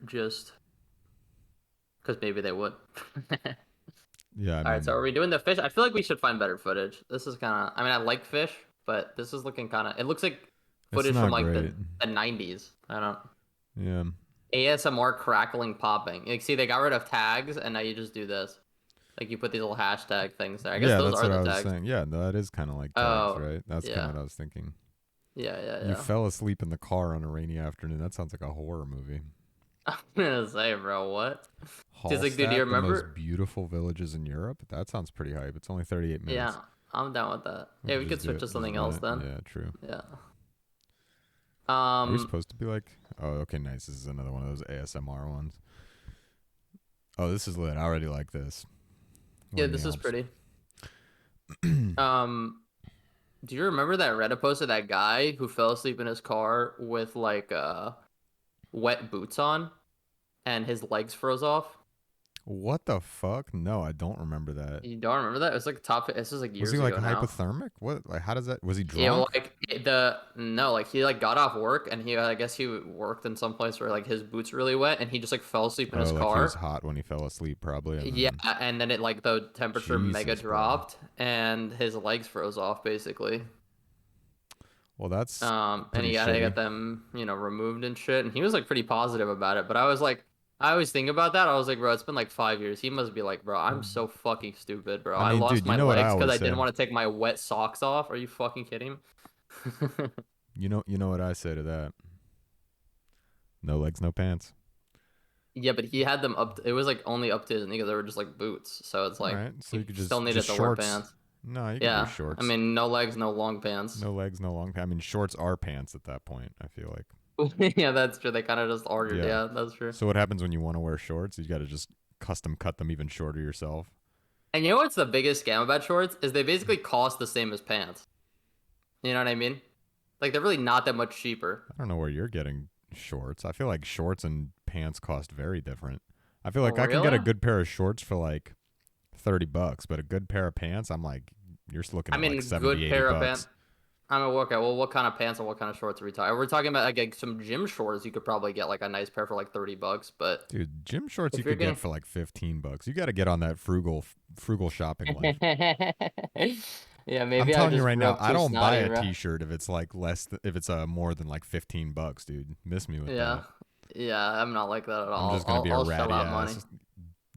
just because maybe they would. Yeah, I All right, so mean, are we doing the fish? I feel like we should find better footage. This is kind of, I mean, I like fish, but this is looking kind of, it looks like it's footage from not like great. the 90s. I don't, Yeah. ASMR crackling popping. Like, see, they got rid of tags and now you just do this. Like you put these little hashtag things there. I guess Yeah, those that's are what the I was tags. saying. Yeah, no, that is kind of like tags, Oh, right? That's kind yeah. of what I was thinking. Yeah, yeah, You yeah. fell asleep in the car on a rainy afternoon. That sounds like a horror movie. I'm gonna say, bro, what? Just like, dude, do you Hallstatt, the most remember? beautiful villages in Europe. That sounds pretty hype. It's only 38 minutes. Yeah, I'm down with that. We Yeah, could we just could do switch it. to Just something run else it. then. Yeah, true. Yeah. Are we Um, supposed to be like? Oh, okay, nice. This is another one of those ASMR ones. Oh, this is lit. I already like this. We're yeah, in the this is Alps. pretty. Um, do you remember that Reddit post of that guy who fell asleep in his car with like wet boots on and his legs froze off? What the fuck? No, I don't remember that. You don't remember that? It was like top. This was like Was he years like ago now. hypothermic? What? Like, how does that? Was he Yeah, well, drunk? like the no, like he like got off work and he I guess he worked in some place where like his boots were really wet and he just like fell asleep in his Oh, like he was car. hot when he fell asleep, probably, and Yeah, then and then it like the temperature mega Jesus, bro. dropped and his legs froze off basically. Well, that's And pretty he gotta shitty. get them, removed and shit. And he was like pretty positive about it. But I was like, I always think about that. I was like, bro, it's been like 5 years. He must be like, bro, I'm so fucking stupid, bro. I I mean, lost dude, you my know what I legs because always I say. didn't want to take my wet socks off. Are you fucking kidding me? You know what I say to that. No legs, no pants. Yeah, but he had them it was like only up to his knee because they were just like boots. So it's All like right, so he you could still just needed to wear shorts. pants. No, you can do Yeah, I shorts. mean, no legs, no long pants. No legs, no long. I mean, shorts are pants at that point. I feel like. Yeah, that's true. They kind of just ordered. Yeah. Yeah, that's true. So what happens when you want to wear shorts? You got to just custom cut them even shorter yourself. And you know what's the biggest scam about shorts is they basically cost the same as pants. You know what I mean? Like they're really not that much cheaper. I don't know where you're getting shorts. I feel like shorts and pants cost very different. I feel Oh, like I can get a really? good pair of shorts for like $30, but a good pair of pants, I'm like, you're looking I at like mean, 70, good 80 pair of pants. bucks. I mean, okay. Well, what kind of pants and what kind of shorts are we talking? We're talking about like some gym shorts. You could probably get like a nice pair for like $30. But Dude, gym shorts you if you're could get getting, for like $15. You got to get on that frugal shopping life. yeah, I'm maybe I telling you just right grew now, up I too don't buy snotty, a bro. t-shirt if it's like if it's more than like $15, dude. Miss me with Yeah, that. yeah. I'm not like that at I'm all. just gonna I'll be a I'll shell ratty out money. ass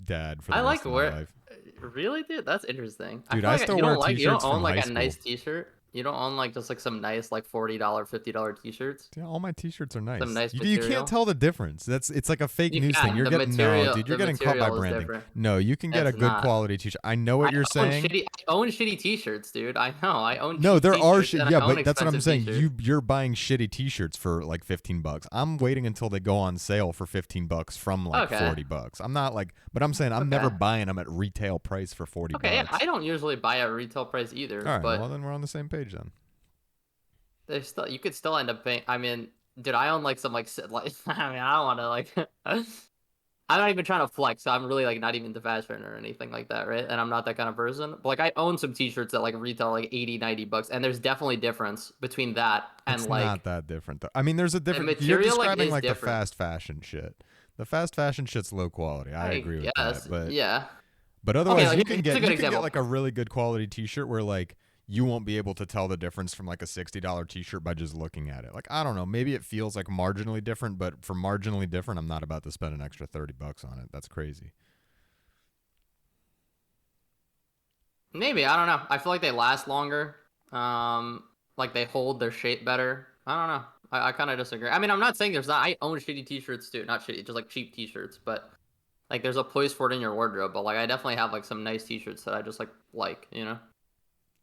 dad for I the like rest of my wear. life. Really, dude? That's interesting. I Dude, feel I like still wear you don't t-shirts own from like high a nice school. t-shirt. You don't own like just like some nice like $40, $50 t-shirts. Yeah, all my t-shirts are Some nice. nice You can't material. tell the difference. It's like a fake You news thing. can. You're getting no, dude. You're The getting caught by material is branding. different. No, you can get a It's good not. quality t-shirt. I know what you're saying. I own shitty t-shirts, dude. I know. I own No, cheap there are t-shirts shit. and I Yeah, own but that's what I'm expensive saying. t-shirts. You're buying shitty t-shirts for like $15. I'm waiting until they go on sale for $15 from like Okay. $40. I'm not like, but I'm saying I'm never Okay. buying them at retail price for 40 Okay, yeah, I bucks. don't usually buy at retail price either, All right, well but then we're on the same page then. they still you could still end up paying. I mean, dude, I own like some like I mean, I don't want to like I'm not even trying to flex. So I'm really like not even into fashion or anything like that, right? And I'm not that kind of person. But like I own some t-shirts that like retail like 80, $90, and there's definitely difference between that and It's not like that different though. I mean, there's a the different. You're material like describing is like the different. fast fashion shit. The fast fashion shit's low quality. I I agree with that, guess. but Yeah. Okay, otherwise like, you can here's a get good you can get example. like a really good quality t-shirt where like you won't be able to tell the difference from like a $60 t-shirt by just looking at it. Like I don't know, maybe it feels like marginally different, but for marginally different, I'm not about to spend an extra $30 on it. That's crazy. Maybe, I don't know. I feel like they last longer. Like they hold their shape better. I don't know. I kind of disagree. I mean, I'm not saying there's not. I own shitty t-shirts too. Not shitty, just like cheap t-shirts. But like, there's a place for it in your wardrobe. But like, I definitely have like some nice t-shirts that I just like.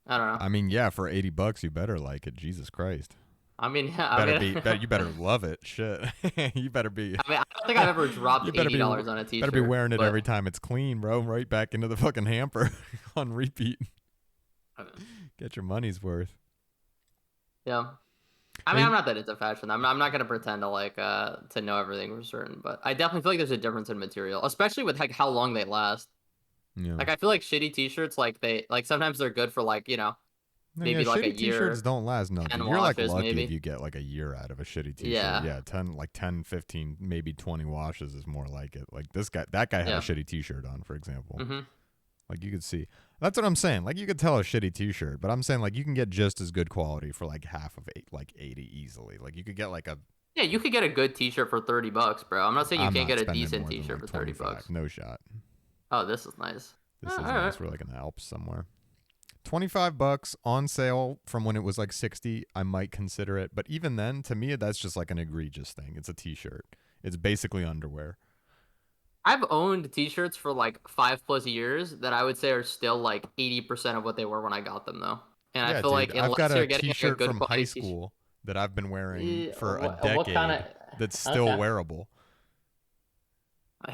I don't know. I mean, yeah, for $80 you better like it. Jesus Christ. I mean, yeah. I Better mean, be you better love it. Shit. you better be I mean, I don't think I've ever you dropped $80 on a better be t-shirt. wearing it But every time it's clean, bro. Right back into the fucking hamper on repeat. Get your money's worth. yeah. I I mean, I'm mean, not that into fashion. I'm not gonna pretend to like to know everything for certain. But I definitely feel like there's a difference in material, especially with like how long they last. yeah. Like I feel like shitty t-shirts, like they like sometimes they're good for like, No, yeah, maybe like a shitty t-shirts year, don't last. No, 10 dude. You're like washes lucky if maybe. you get like a year out of a shitty t-shirt. Yeah. Yeah, 10, 15, maybe 20 washes is more like it. Like that guy had a Yeah. shitty t-shirt on, for example. Hmm. Like you could see. That's what I'm saying. Like you could tell a shitty t-shirt, but I'm saying like you can get just as good quality for like half of like 80 easily. Like you could get like a Yeah, you could get a good t-shirt for 30 bucks, bro. I'm not saying you I'm can't not get a spending decent more than t-shirt like for 30 25. bucks. No shot. Oh, this is nice. This is All right. nice. We're like in the Alps somewhere. $25 on sale from when it was like 60. I might consider it, but even then, to me, that's just like an egregious thing. It's a t-shirt. It's basically underwear. I've owned t-shirts for like 5+ years that I would say are still like 80% of what they were when I got them though. And I Yeah, feel dude. like I've got unless a you're getting like a t-shirt good from high quality t-shirt, school that I've been wearing yeah, for a what kind decade that's of still okay. wearable.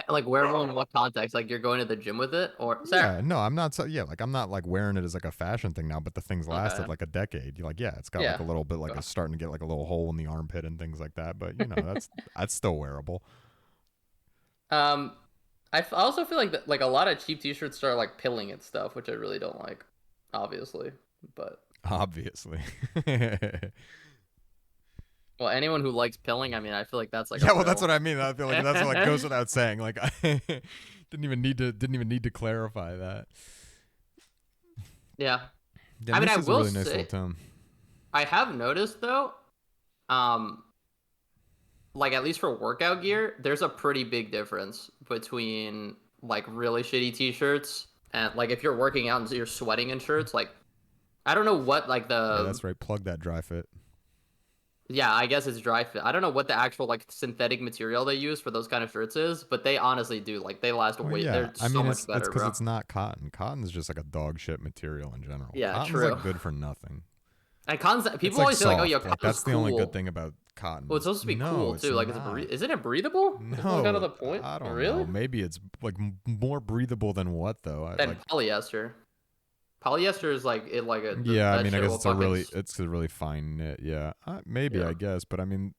Like wearable in what context? Like you're going to the gym with it or sorry. Yeah, no, I'm not. Yeah, like I'm not like wearing it as like a fashion thing now, but the thing's lasted Okay. like a decade. You're like, yeah, it's got like Yeah. a little bit like Okay. it's starting to get like a little hole in the armpit and things like that. But that's still wearable. Um, I also feel like that, like a lot of cheap t-shirts start like pilling and stuff, which I really don't like, obviously. But Obviously. well, anyone who likes pilling, I mean, I feel like that's like a Yeah, well, that's real. what I mean. I feel like that's what like goes without saying. Like I didn't even need to clarify that. Yeah, I Damn, mean, this I is a will really nice little say town. I have noticed though, um, like at least for workout gear, there's a pretty big difference between like really shitty t-shirts and like if you're working out and you're sweating in shirts, like I don't know what like Yeah, the that's right. Plug that dry fit. yeah, I guess it's dry fit. I don't know what the actual like synthetic material they use for those kind of shirts is, but they honestly do. Like they last Well, way yeah. they're I so mean, much it's better, because bro. it's not cotton. Cotton's just like a dog shit material in general. Yeah, Cotton's true. like good for nothing. And cons It's people like always say like, "Oh, yo, soft. Like cotton's that's the only good cool." thing about cotton Well, it's is supposed to be no, cool it's too. Like not. isn't it breathable? Isn't that kind of No, the point? I don't know. Really? Maybe it's like more breathable than what though? Than polyester. Polyester is like it like Yeah, I that mean, I shit guess will fucking it's a really fine knit. Yeah, maybe yeah. I guess, but I mean,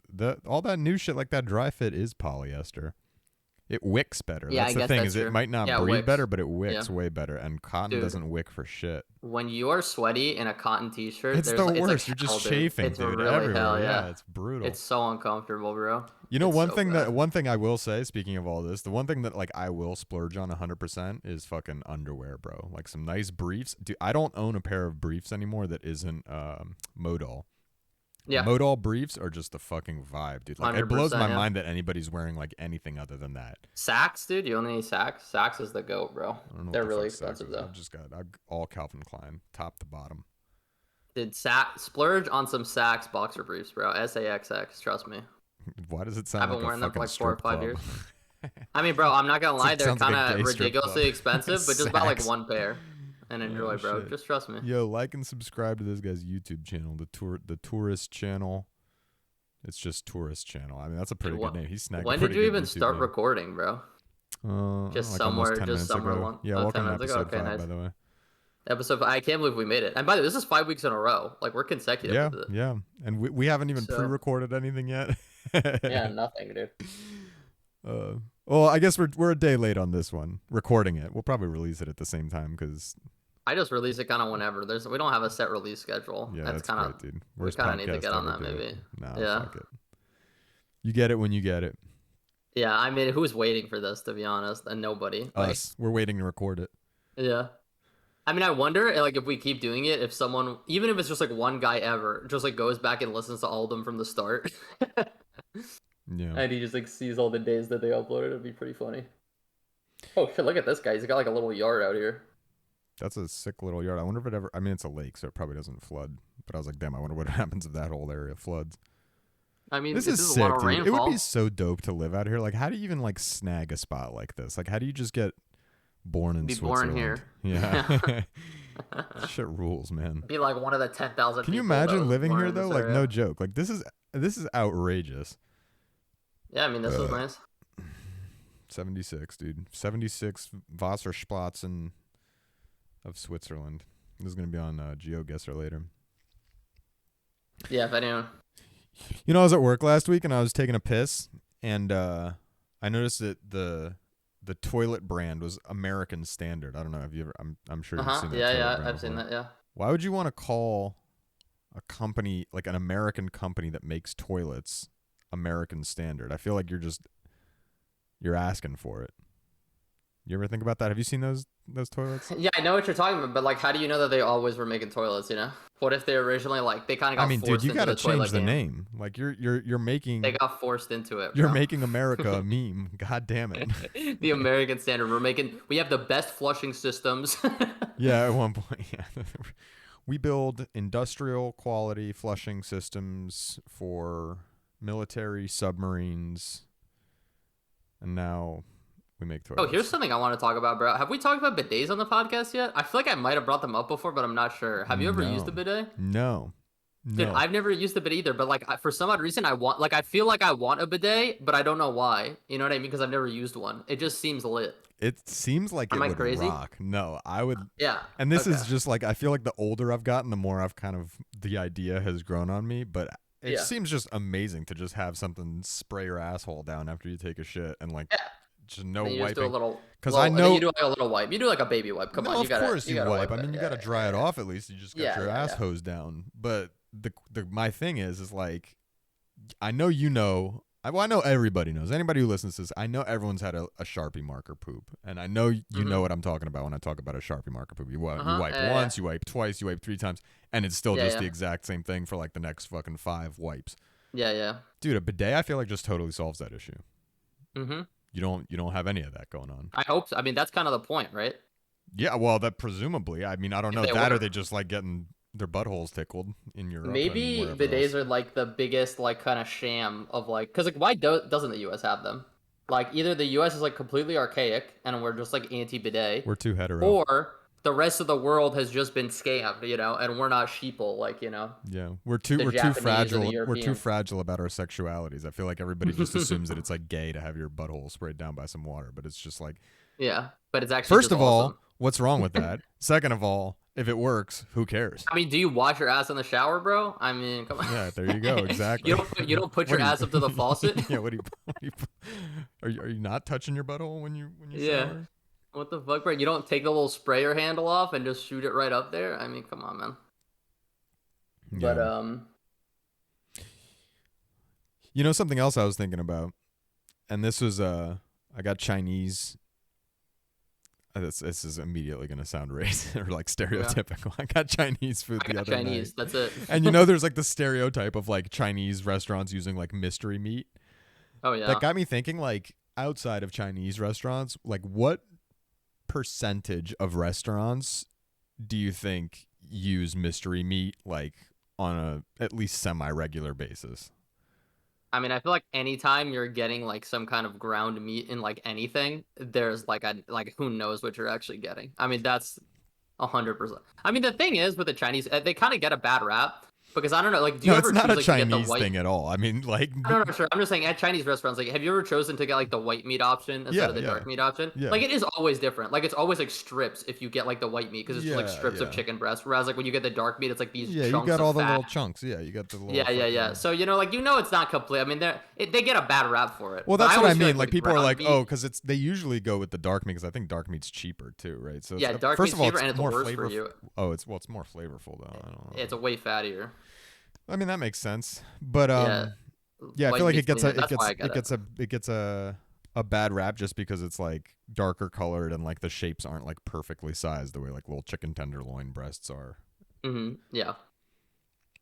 all that new shit like that dry fit is polyester. It wicks better. Yeah, That's I the guess thing that's is it true. might not Yeah, breathe Wix. better, but it Yeah. wicks way better. And cotton Dude, doesn't wick for shit. when you're sweaty in a cotton t-shirt, It's the it's like worst. You're just hell, dude. chafing, It's dude, really everywhere. hell, Yeah, yeah. it's brutal. It's so uncomfortable, bro. You know, It's so bad. one thing I will say, speaking of all this, the one thing that like I will splurge on 100% is fucking underwear, bro. Like some nice briefs. Dude, I don't own a pair of briefs anymore that isn't modal. Yeah, Modal briefs are just the fucking vibe, dude. Like it blows 100%, my yeah. mind that anybody's wearing like anything other than that. Saks, dude. You own any Saks? Saks is the goat, bro. I don't know what They're the really fuck Saks expensive is. though. I've all Calvin Klein, top to bottom. Did splurge on some Saks boxer briefs, bro? SAXX. Trust me. Why does it I've sound been like a wearing them for fucking like 4 or strip 5 club? years. I mean, bro, I'm not gonna lie, they're Sounds like kind a of gay strip club. ridiculously expensive, but just buy like Saks. one pair and enjoy, Oh, bro. shit. Just trust me. Yo, like and subscribe to this guy's YouTube channel, the Tourist Channel. It's just Tourist Channel. I mean, that's a pretty good name. He snagged a When did pretty you good even YouTube start name. recording, bro? Just Just like almost somewhere, 10 just minutes somewhere ago. along. Yeah, Oh, 10 welcome to minutes ago. episode Okay, 5, nice. by the way. Episode. I can't believe we made it. And by the way, this is 5 weeks in a row. Like we're consecutive Yeah, with it. yeah. And we haven't even So pre-recorded anything yet. yeah, nothing, dude. Well, I guess we're a day late on this one, recording it. We'll probably release it at the same time because I just release it kind of whenever. We don't have a set release schedule. yeah, That's that's kind of great, dude. we Worst kind of need to podcast get on ever that do it. maybe. Nah, Yeah. fuck it. You get it when you get it. Yeah, I mean, who's waiting for this to be honest? And nobody. Like, Us. We're waiting to record it. yeah. I mean, I wonder, like, if we keep doing it, if someone, even if it's just like one guy ever, just like goes back and listens to all of them from the start, Yeah. and he just like sees all the days that they uploaded, it'd be pretty funny. Oh shit! Look at this guy. He's got like a little yard out here. That's a sick little yard. I wonder if it ever. I mean, it's a lake, so it probably doesn't flood. But I was like, damn, I wonder what happens if that whole area floods. I mean, This this is is a lot sick, of dude. It rainfall. would be so dope to live out here. Like, how do you even like snag a spot like this? Like, how do you just get born in Be Switzerland? born here. Yeah. Shit rules, man. Be like one of the 10,000. Can you people that imagine was living born here in this though? Like, area. no joke. Like, this is outrageous. Yeah, I mean, this is nice. 76, dude. 76 Wassersplatzen of Switzerland. This is gonna be on Geogeussr later. Yeah, if anyone. You know, I was at work last week and I was taking a piss, and I noticed that the toilet brand was American Standard. I don't know. Have you ever? I'm sure you've seen that. Yeah, toilet yeah, brand I've seen before. that. Yeah. Why would you want to call a company, like an American company that makes toilets, American standard? I feel like you're asking for it. You ever think about that? Have you seen those toilets? Yeah, I know what you're talking about, but like, how do you know that they always were making toilets? You know, what if they originally like they kind of I got mean, dude, forced you into got to the change toilet the game? name. Like you're They making got forced into it, you're bro. making America a meme. God damn it. The American standard. We have the best flushing systems. Yeah, at one point, yeah. We build industrial quality flushing systems for military submarines, and now we make Oh, here's toilets. something I want to talk about, bro. Have we talked about bidets on the podcast yet? I feel like I might have brought them up before, but I'm not sure. Have you ever used a No, bidet? no, Dude, no. I've never used a bidet either, but like for some odd reason, I feel like I want a bidet, but I don't know why. You know what I mean? Because I've never used one. It just seems lit. It seems like Am it I would crazy? rock. No, I would. Yeah. And this Okay. is just like, I feel like the older I've gotten, the more I've kind of, the idea has grown on me. But it Yeah. seems just amazing to just have something spray your asshole down after you take a shit and like Yeah. just no Then you just do a wiping. little, Because I little, and then you know, do like a little wipe. You do like a baby wipe. Come no, on, of course you you gotta wipe. wipe I it. mean, you got to Yeah, dry it yeah, off at least. You just got yeah, your yeah, ass yeah. hosed down. But the my thing is like, I know you know. I know everybody knows. Anybody who listens to this, I know everyone's had a Sharpie marker poop, and I know you know Mhm. what I'm talking about when I talk about a Sharpie marker poop. You Uh-huh. wipe Yeah, yeah, once, you wipe twice, you wipe 3 times, and it's still yeah, just yeah, the exact same thing for like the next fucking 5 wipes. yeah, yeah. Dude, a bidet I feel like just totally solves that issue. Mhm. You don't have any of that going on. I hope so. I mean, that's kind of the point, right? Yeah, well, that presumably. I mean, I don't If know they that, or work. they just like getting their buttholes tickled in Europe and Maybe wherever bidets else. are like the biggest like kind of sham of like, because like doesn't the U.S. have them? Like either the U.S. is like completely archaic and we're just like anti bidet, We're too hetero. or the rest of the world has just been scammed, you know, and we're not sheeple like Yeah, we're too the we're too Japanese or the fragile. We're too Europeans. fragile about our sexualities. I feel like everybody just assumes that it's like gay to have your butthole sprayed down by some water, but it's just like, Yeah, but it's actually first just of all, awesome. what's wrong with that? Second of all, if it works, who cares? I mean, do you wash your ass in the shower, bro? I mean, come on. Yeah, there you go. Exactly. You don't put What your do you? ass up to the faucet. Yeah. What do you? Are you not touching your butthole when you Yeah. shower? What the fuck, bro? You don't take the little sprayer handle off and just shoot it right up there? I mean, come on, man. But Yeah. You know something else I was thinking about, and this was I got Chinese. This is immediately going to sound racist or like Yeah. stereotypical. I got Chinese food I the got other Chinese. night. That's it. And you know there's like the stereotype of like Chinese restaurants using like mystery meat. Oh That yeah. got me thinking, like, outside of Chinese restaurants, like what percentage of restaurants do you think use mystery meat like on a at least semi-regular basis? I mean, I feel like anytime you're getting like some kind of ground meat in like anything, there's like a like who knows what you're actually getting. I mean, that's 100%. I mean, the thing is with the Chinese, they kind of get a bad rap because I don't know. Like, do you No, it's ever not choose a like to get the Chinese white? thing at all. I mean, like, No, no, no, sure. I'm just saying at Chinese restaurants, like, have you ever chosen to get like the white meat option instead yeah, of the yeah, dark meat option? yeah, Like, it is always different. Like, it's always like strips if you get like the white meat because it's just like yeah, strips of yeah. chicken breast. Whereas like when you get the dark meat, it's like these Yeah, you chunks got of all the fat. little chunks. Yeah, you got the little Yeah, yeah, yeah. fucking. So like it's not complete. I mean, they get a bad rap for it. Well, But that's I what I always feel mean. like Like with people are ground like, oh, meat, because they usually go with the dark meat because I think dark meat's cheaper too, right? So it's, yeah, dark first meat's of all, cheaper it's and it's more worse for flavorful. you. Oh, it's more flavorful though. I don't know. It's a way fattier. I mean that makes sense, but Yeah, yeah, I white feel like meat's leaner. That's why I get it. it gets a bad rap just because it's like darker colored and like the shapes aren't like perfectly sized the way like little chicken tenderloin breasts are. Yeah.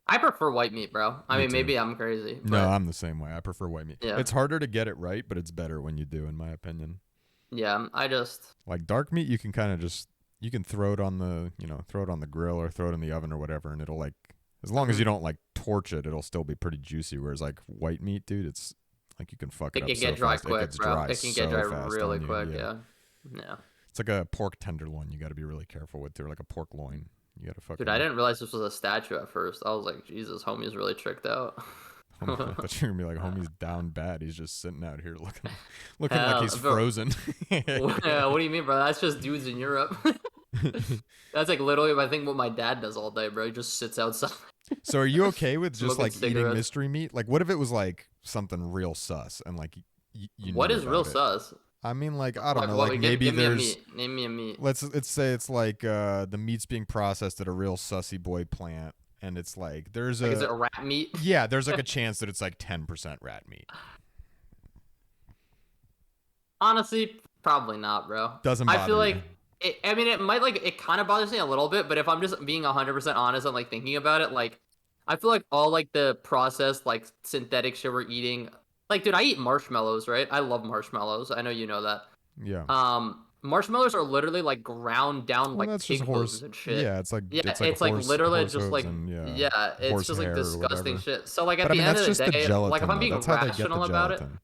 I prefer white meat, bro. I Me mean, too. maybe I'm crazy, No, but I'm the same way. I prefer white meat. yeah, It's harder to get it right, but it's better when you do, in my opinion. yeah. I just Like dark meat, you can kind of just you can throw it on the throw it on the grill or throw it in the oven or whatever, and it'll like as long as you don't like torch it, it'll still be pretty juicy. Whereas like white meat, dude, it's like you can fuck it it up can so get dry fast. It quick, gets bro. dry It can get so dry fast really on you. quick. Yeah. Yeah, yeah. It's like a pork tenderloin. You got to be really careful with, or like a pork loin. You got to Dude, I fucking. didn't realize this was a statue at first. I was like, Jesus, homie's really tricked out. I thought you were gonna be like, homie's down bad. He's just sitting out here looking like Hell, he's bro. frozen. What do you mean, bro? That's just dudes in Europe. That's like literally, I think, what my dad does all day, bro. He just sits outside. So are you okay with just Smoking like eating cigarettes. mystery meat? Like, what if it was like something real sus and like you What knew is real about it? sus? I mean, like, I don't Like know, what? like maybe Give me a there's meat. Name me a meat. let's say it's like the meat's being processed at a real sussy boy plant, and it's like Like, is it a rat meat? there's like a chance that it's like 10% rat meat. Honestly, probably not, bro. Doesn't I feel bother you. like I mean, it might like it kind of bothers me a little bit, but if I'm just being 100% honest and like thinking about it, like I feel like all like the processed like synthetic shit we're eating, like dude, I eat marshmallows, right? I love marshmallows. I know you know that. Yeah. Marshmallows are literally like ground down Well, like that's just pig hooves horse. and shit. Yeah, Yeah, it's like it's like literally horse just hooves like and yeah, it's horse just like hair or disgusting whatever. shit. So like at But I the mean, end that's of just the the day, like if gelatin I'm though. being That's how they get the rational about it, gelatin.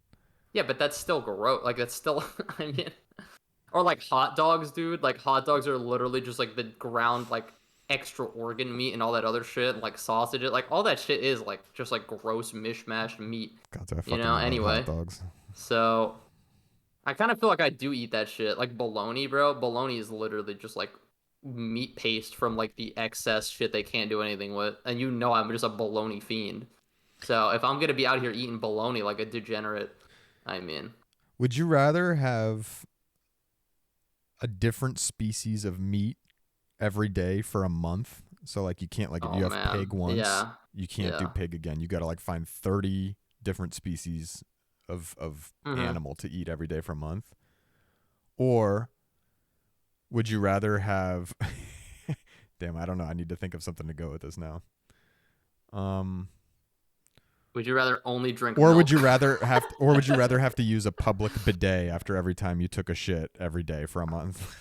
yeah, but that's still gross. Like that's still I mean or like hot dogs, dude. Like hot dogs are literally just like the ground like extra organ meat and all that other shit, like sausage. Like all that shit is like just like gross mishmash meat, God, I fucking love hot Anyway, dogs. so I kind of feel like I do eat that shit. Like bologna, bro. Bologna is literally just like meat paste from like the excess shit they can't do anything with. And I'm just a bologna fiend. So if I'm gonna be out here eating bologna like a degenerate, I mean, Would you rather have a different species of meat every day for a month? So like you can't like if oh you have man, pig once, yeah, you can't do yeah. pig again. You got to like find 30 different species of Mm-hmm. animal to eat every day for a month. Or would you rather have damn, I don't know. I need to think of something to go with this now. Um Would you rather only drink or would milk? you rather have or would you rather have to use a public bidet after every time you took a shit every day for a month?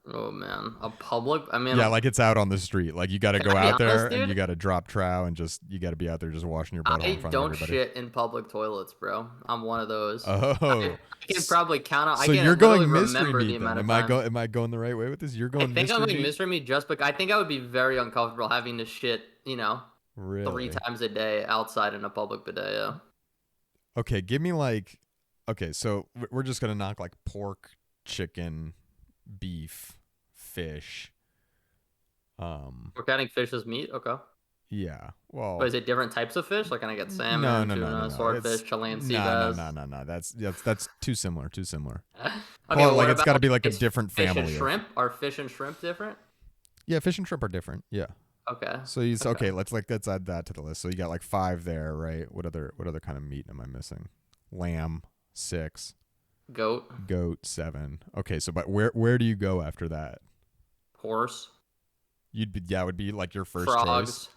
Oh man, a public. I mean, Yeah, like it's out on the street. Like you got to can go I be out there honest, and you dude? got to drop trow and just you got to be out there just washing your butthole in I front of don't everybody. shit in public toilets, bro. I'm one of those. Oh, I can probably count on. I so you're can literally going mystery remember the meat then? amount of times. Am I going the right way with this? You're I going think I'm mystery going meat? mystery meat just because I think I would be very uncomfortable having to shit, three Really? times a day outside in a public bidet. Yeah. Okay, give me like okay, so we're just gonna knock like pork, chicken, beef, fish. We're counting fish as meat. Okay. Yeah. But Well, is it different types of fish? Like, can I get no, salmon, no, no, no, tuna, no. swordfish, It's Chilean sea no, no, bass? no, no, no. That's too similar. Too similar. Okay, Call it well, like what it's about got to be like like a is different fish and family of. shrimp? Are fish and shrimp different? Yeah, fish and shrimp are different. Yeah. Okay. So you Okay. okay? Let's add that to the list. So you got like 5 there, right? What other kind of meat am I missing? Lamb 6, Goat, goat 7. Okay, so but where do you go after that? horse, You'd be yeah, it would be like your first choice.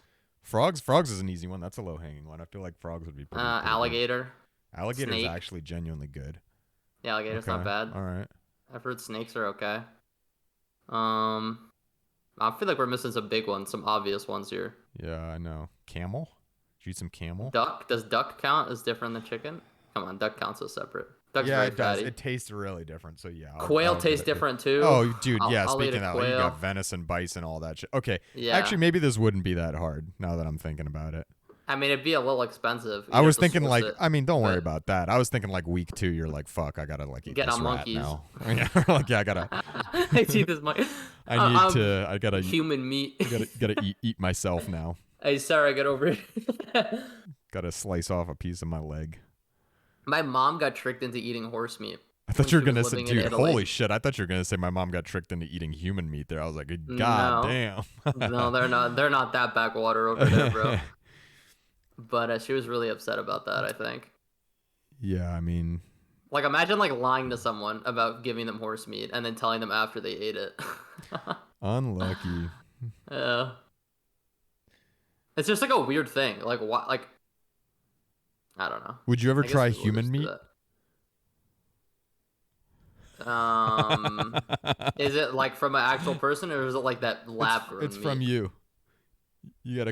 frogs, Frogs is an easy one. That's a low hanging one. I feel like frogs would be pretty good. alligator, Alligator's snake. actually genuinely good. Yeah, alligator's not Okay, bad. all right. I've heard snakes are okay. Um, I feel like we're missing some big ones, some obvious ones here. Yeah, I know. Camel? Did you eat some camel? Duck, does duck count as different than chicken? Come on, duck counts as separate. Duck's Yeah, very it does. fatty. It tastes really different. So yeah, Quail I'll give tastes it. different too. Oh, dude, yeah. I'll eat Speaking a of that, like, you got quail. venison, bison, all that shit. Okay, Yeah, actually, maybe this wouldn't be that hard now that I'm thinking about it. I mean it'd be a little expensive. I You'd have was to thinking source like, it, I mean, don't worry but about that. I was thinking like week 2, you're like, fuck, I gotta like eat get this on rat monkeys. now. Yeah, like yeah, I see this monkey. I gotta, Human meat. gotta eat myself now. Hey, sorry, get over it. Gotta slice off a piece of my leg. My mom got tricked into eating horse meat I when thought you she were was gonna say, living in dude, Italy. holy shit! I thought you were gonna say my mom got tricked into eating human meat. There, I was like, god No, damn. no, they're not. They're not that backwater over there, bro. But she was really upset about that, I think. Yeah, I mean, Like, imagine like lying to someone about giving them horse meat and then telling them after they ate it. unlucky. Yeah, it's just like a weird thing. Like, what? Like, I don't know. Would you ever I guess try people human just do meat? that. Is it like from an actual person or is it like that lab grown It's meat? from you.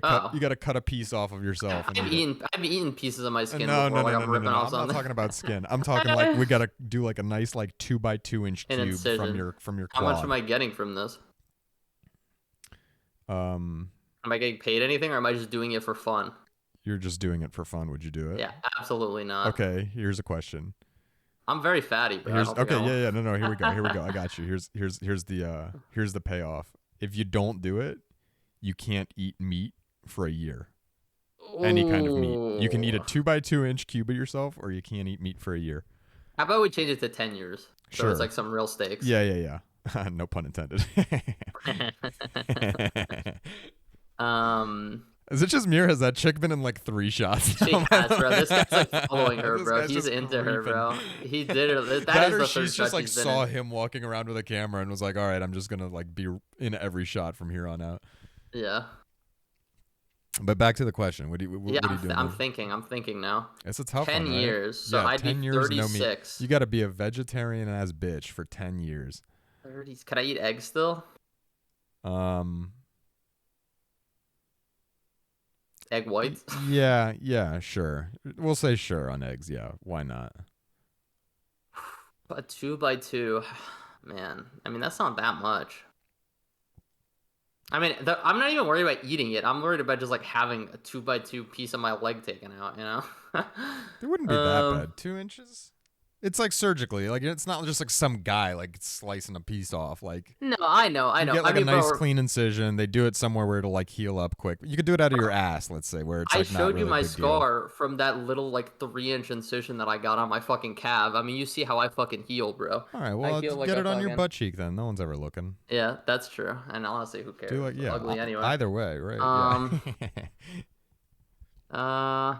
Oh. You gotta cut a piece off of yourself and eat it. I've eaten pieces of my skin No, before, no, no, like no, I'm no, no, ripping no. off I'm not something. talking about skin. I'm talking like we gotta do like a nice like 2x2 inch An cube incision. from your How much claw. am I getting from this? Um, Am I getting paid anything or am I just doing it for fun? you're just doing it for fun. Would you do it? Yeah, absolutely not. Okay, here's a question. I'm very fatty, bro. I Here's don't think okay, I yeah, no, here we go. I got you. Here's the payoff. If you don't do it, you can't eat meat for a year. Any kind of meat. You can eat a Ooh. 2x2 inch cube of yourself, or you can't eat meat for a year. How about we change it to 10 years? So it's Sure. like some real stakes. Yeah, yeah, yeah. No pun intended. um, Is it just me or has that chick been in like 3 shots she now, by has, the bro. This guy's like following way? her, This bro. guy's He's just into her, creeping. bro. He did it. That That is or the she's third just shot like she's been saw in. him walking around with a camera and was like, all right, I'm just going to like be in every shot from here on out. Yeah. But back to the question. Yeah, What are you doing I'm there? thinking. I'm thinking now. It's a tough 10 one, right? years. So Yeah, I'd be 10 years no meat. 36. You got to be a vegetarian ass bitch for 10 years. 30. Could I eat eggs still? Um Egg whites? yeah, yeah, sure. We'll say sure on eggs. Yeah, why not? A 2x2. Man, I mean, that's not that much. I mean, I'm not even worried about eating it. I'm worried about just like having a 2x2 piece of my leg taken out, you know? It wouldn't be that bad. 2 inches? It's like surgically. Like it's not just like some guy like slicing a piece off. Like No, I know. you get I like a mean, nice bro, clean incision. They do it somewhere where it'll like heal up quick. You could do it out of your ass, let's say, where it's I like not showed you really a my big deal. scar from that little like 3-inch incision that I got on my fucking calf. I mean, you see how I fucking heal, bro. All right, I well, heal like get a it on your fucking. butt cheek then. No one's ever looking. Yeah, that's true. And honestly, who cares? Do like It's yeah, ugly anyway. either way, right? Um, Yeah.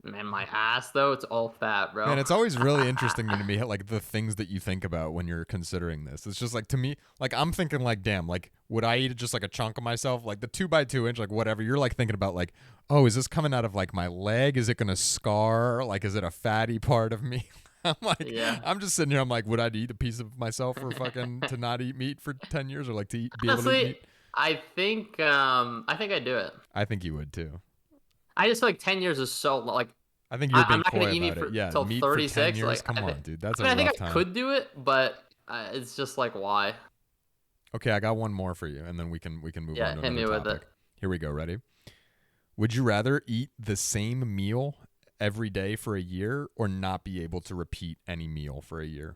man, my ass though, it's all fat, bro. Man, it's always really interesting to me, like the things that you think about when you're considering this. It's just like to me, like I'm thinking, like, damn, like would I eat just like a chunk of myself, like the 2x2 inch, like whatever. You're like thinking about, like, oh, is this coming out of like my leg? Is it gonna scar? Like, is it a fatty part of me? I'm like, Yeah. I'm just sitting here. I'm like, would I eat a piece of myself for fucking to not eat meat for 10 years or like to be able to eat Honestly, meat? I think I'd do it. I think you would too. I just feel like 10 years is so like I think you're I'm being not gonna coy eat meat about for it. Yeah, till meat for 10 36. years. Like, Come on, dude. That's I mean, a I think rough I time. could do it, but it's just like why? Okay, I got one more for you, and then we can move Yeah, on to hit me another with topic. it. Here we go. Ready? Would you rather eat the same meal every day for a year, or not be able to repeat any meal for a year?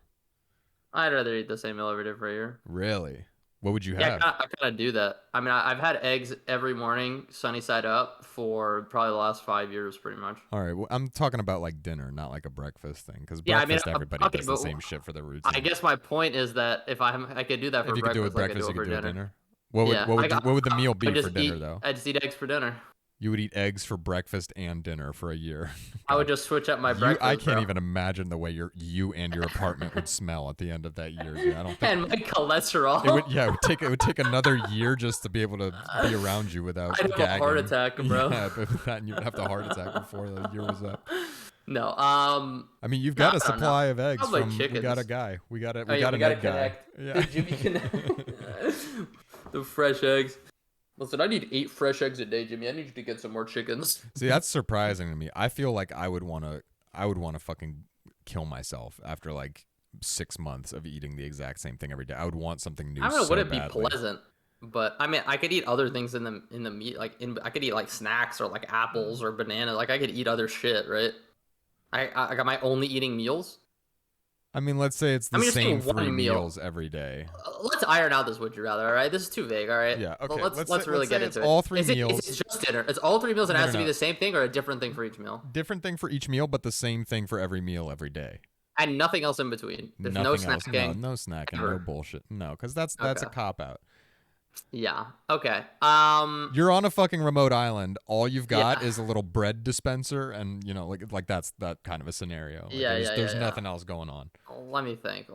I'd rather eat the same meal every day for a year. Really? What would you Yeah, have? I kind of do that. I mean, I've had eggs every morning, sunny side up, for probably the last 5 years, pretty much. All right, well, I'm talking about like dinner, not like a breakfast thing, because Yeah, I mean, breakfast everybody okay, does the but same shit for their routine. I guess my point is that if I could do that for If you could do it breakfast, like I breakfast, do you it could for do it dinner. dinner. Yeah, What would the meal be I for just dinner eat. though? I just eat eggs for dinner. You would eat eggs for breakfast and dinner for a year. I would just switch up my breakfast. I can't bro. even imagine the way you and your apartment would smell at the end of that year. Dude. I don't think. And my cholesterol. It would take another year just to be able to be around you without I'd have gagging. a heart attack, bro. Yeah, but then you'd have the heart attack before the year was up. No, I mean, you've got a supply of eggs Probably from. chickens. We got a guy. We got an we egg gotta guy. connect. Yeah. The Jimmy connect. The fresh eggs. Listen, I need 8 fresh eggs a day, Jimmy. I need you to get some more chickens. See, that's surprising to me. I feel like I would want to fucking kill myself after like 6 months of eating the exact same thing every day. I would want something new. I don't know, so would it be badly. pleasant? But I mean, I could eat other things in the meat, like I could eat like snacks or like apples or bananas. Like I could eat other shit, right? I got my only eating meals. I mean, let's say it's the just same eating one 3 meal. meals every day. Let's iron out this would you rather, all right? This is too vague, all right? Yeah, okay, Well, let's let's say- really let's get say it's into it. all 3 Is meals. it just dinner? It's all 3 meals and it No, has no, to be no. the same thing or a different thing for each meal? Different thing for each meal, but the same thing for every meal every day. And nothing else in between. There's Nothing no else. snacking. No snacking. Ever. No bullshit. No, because that's a Okay. cop out. Yeah. Okay. You're on a fucking remote island. All you've got Yeah. is a little bread dispenser, and like that's that kind of a scenario. Like, Yeah, there's yeah. nothing else going on. Let me think.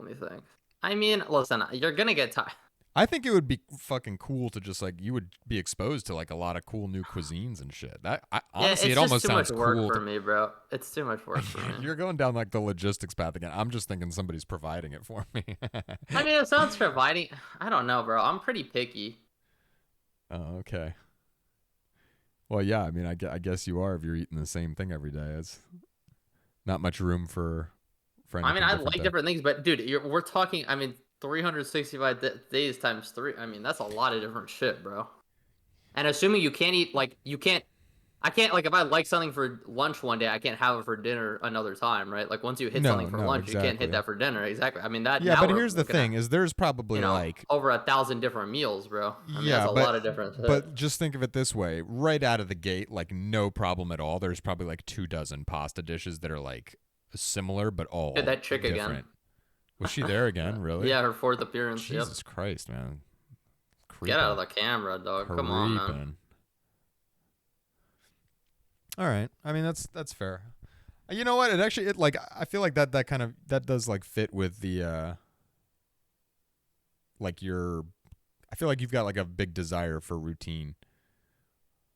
I mean, listen, you're gonna get tired. I think it would be fucking cool to just like you would be exposed to like a lot of cool new cuisines and shit. Honestly, it's it almost just too sounds much work cool. for me, bro. It's too much work for me. You're going down like the logistics path again. I'm just thinking somebody's providing it for me. I mean, it sounds providing. I don't know, bro. I'm pretty picky. Oh, okay. Well, yeah. I mean, I guess you are if you're eating the same thing every day. It's not much room for anything. I mean, I different like there. different things, but dude, we're talking. I mean, 365 days times 3. I mean, that's a lot of different shit, bro. And assuming you can't eat I can't like if I like something for lunch one day, I can't have it for dinner another time, right? Like once you hit something for lunch, you can't exactly. hit that for dinner. Exactly. I mean that. Yeah, now but we're here's the looking at, thing: is there's probably like over 1,000 different meals, bro. I mean, yeah, that's a lot of different. But just think of it this way: right out of the gate, like no problem at all. There's probably like 24 pasta dishes that are like similar but Yeah, all that chick again. different. Was she there again? Really? Yeah, her fourth appearance. Yep. Jesus Christ, man. Get out of Creeping. the camera, dog. Come on, man. Creeping. All right. I mean, that's fair. You know what? It like I feel like that kind of that does like fit with the like your. I feel like you've got like a big desire for routine.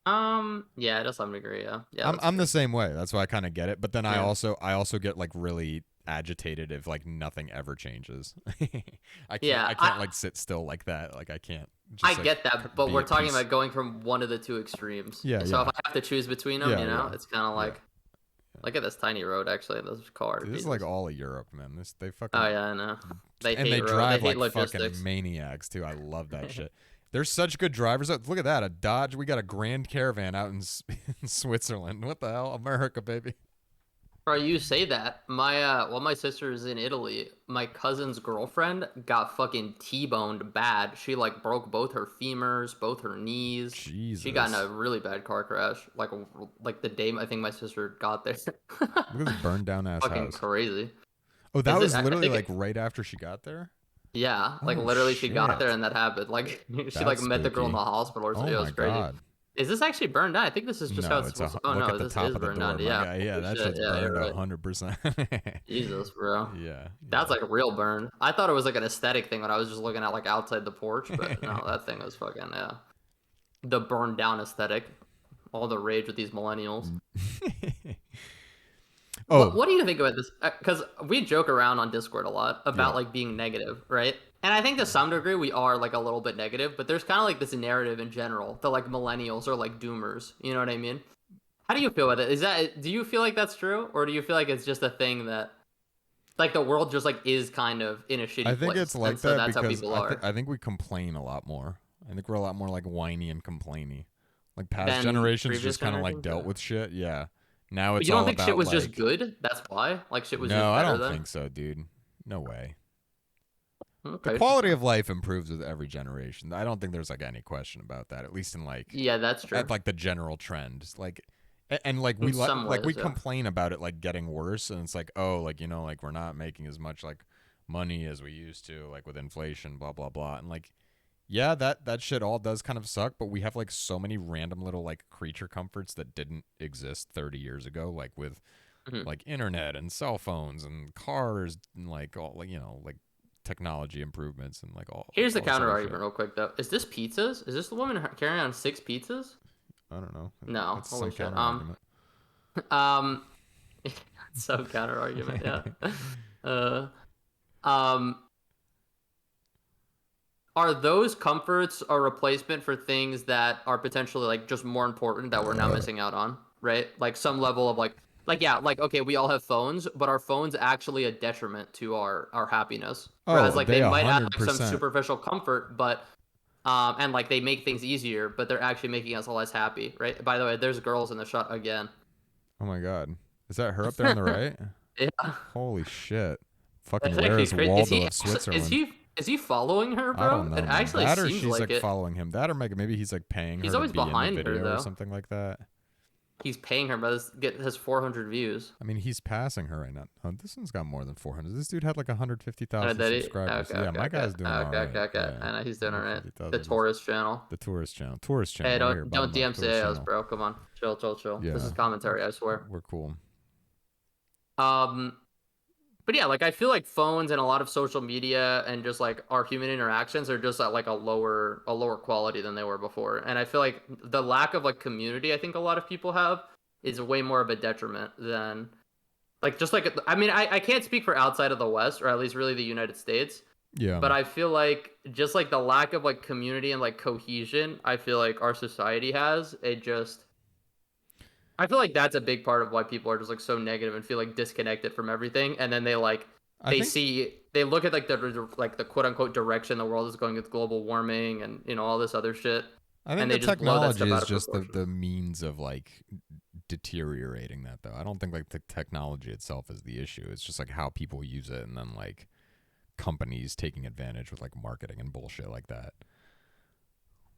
Yeah, to some degree, yeah. Yeah, I'm that's I'm the true. same way. That's why I kind of get it. But then Yeah. I also get like really agitated if like nothing ever changes. I Yeah, can't like sit still like that. Like I can't I just like get that, but be we're at talking peace. about going from one of the two extremes. Yeah, So if yeah, I have to choose between them, yeah, yeah, it's kind of yeah. like, look at this tiny road, actually. This car, Dude, this is like Jesus. all of Europe, man. This they Oh, fucking yeah, I know. They and hate they road. They drive hate like fucking logistics. maniacs too. I love that shit. There's such good drivers. Look at that, a Dodge. We got a Grand Caravan out in, in Switzerland. What the hell, America, baby. Bro, you say that. While my sister is in Italy, my cousin's girlfriend got fucking T-boned bad. She like broke both her femurs, both her knees. She got in a Jesus, really bad car crash. Like the day I think my sister got there. look at this burned down ass Fucking house. crazy. Oh, that Is it? was I literally think like it, right after she got there. yeah, like Oh literally she got there shit, and that happened. Like she like that's met the girl in the spooky. hospital or Oh something. It my was crazy. god. Is this actually burned down? I think this is just how No, it's it's supposed to. Oh look no, at the this top is of the burned down. door, my Yeah. guy. Yeah, Holy that shit. shit's Yeah, burned you're right. 100%. Jesus, bro. Yeah, That's like a real burn. I thought it was like an aesthetic thing when I was just looking at like outside the porch, but no, yeah. that thing was fucking yeah. The burned down aesthetic. All the rage with these millennials. What Oh, what do you think about this? Because we joke around on Discord a lot yeah. about like being negative, right? And I think to some degree we are like a little bit negative, but there's kind of like this narrative in general that like millennials are like doomers. You know what I mean? How do you feel with it? Do you feel like that's true, or do you feel like it's just a thing that like the world just like is kind of in a I shitty think it's place, and like so that that's how because people are? I think we complain a lot more. I think we're a lot more like whiny and complainy. Like past Than generations previous just kind of like generations? dealt with shit. Yeah. Now But it's you don't all think shit about was just like good? That's why? Like shit was no, just I better don't then? think so, dude. No way. The Okay, quality sure. of life improves with every generation. I don't think there's like any question about that. At least in like Yeah, that's at true. like the general trend. Like and like In some like we ways, yeah. complain about it like getting worse and it's like, "Oh, like you know, like we're not making as much like money as we used to like with inflation, blah blah blah." And like yeah, that shit all does kind of suck, but we have like so many random little like creature comforts that didn't exist 30 years ago like with Mhm. like internet and cell phones and cars and like all like you know, like technology improvements and like Here's the all this counter other shit. argument, real quick though. Is this pizzas? Is this the woman carrying on 6 pizzas? I don't know. No. That's some Holy shit. counter argument. Um, so counter argument. Yeah. Uh, um, are those comforts a replacement for things that are potentially like just more important that we're now missing out on, right? Like some level of like yeah, like okay, we all have phones, but are phones actually a detriment to our happiness? Whereas Oh, like they they might add like some 100%. superficial comfort, but and like they make things easier, but they're actually making us less happy, right? By the way, there's girls in the shot again. Oh my god. Is that her up there on the right? Yeah, Holy shit. Fucking that's where actually is crazy. Is Waldo he of is Switzerland? he is he following her, I bro? don't It know, man. actually That or seems she's like like it. following him. That or maybe he's like paying He's her to always be in the behind her video or though. something like that. He's paying her, but has 400 views. I mean, he's passing her right now. Oh, this one's got more than 400. This dude had like 150,000 That he? subscribers. Okay, Yeah, okay, my okay, guy's doing all okay, okay, right. okay. Yeah, I know he's doing alright. The 150,000 views. tourist channel. The tourist channel. Tourist Hey, channel right here. don't Bottom left. Tourist DMCA us, channel. bro. Come on, chill, chill, chill. This Yeah, is commentary, I swear. we're cool. Um, but yeah, like I feel like phones and a lot of social media and just like our human interactions are just at like a lower quality than they were before. And I feel like the lack of like community I think a lot of people have is way more of a detriment than like just like I mean I can't speak for outside of the West or at least really the United States, Yeah, but I feel like just like the lack of like community and like cohesion I feel like our society has, it just I feel like that's a big part of why people are just like so negative and feel like disconnected from everything, and then I they think see they look at like the quote unquote direction the world is going with global warming and all this other shit, I think and the they just blow that technology stuff out is of just proportion. the means of like deteriorating that though. I don't think like the technology itself is the issue. It's just like how people use it and then like companies taking advantage with like marketing and bullshit like that.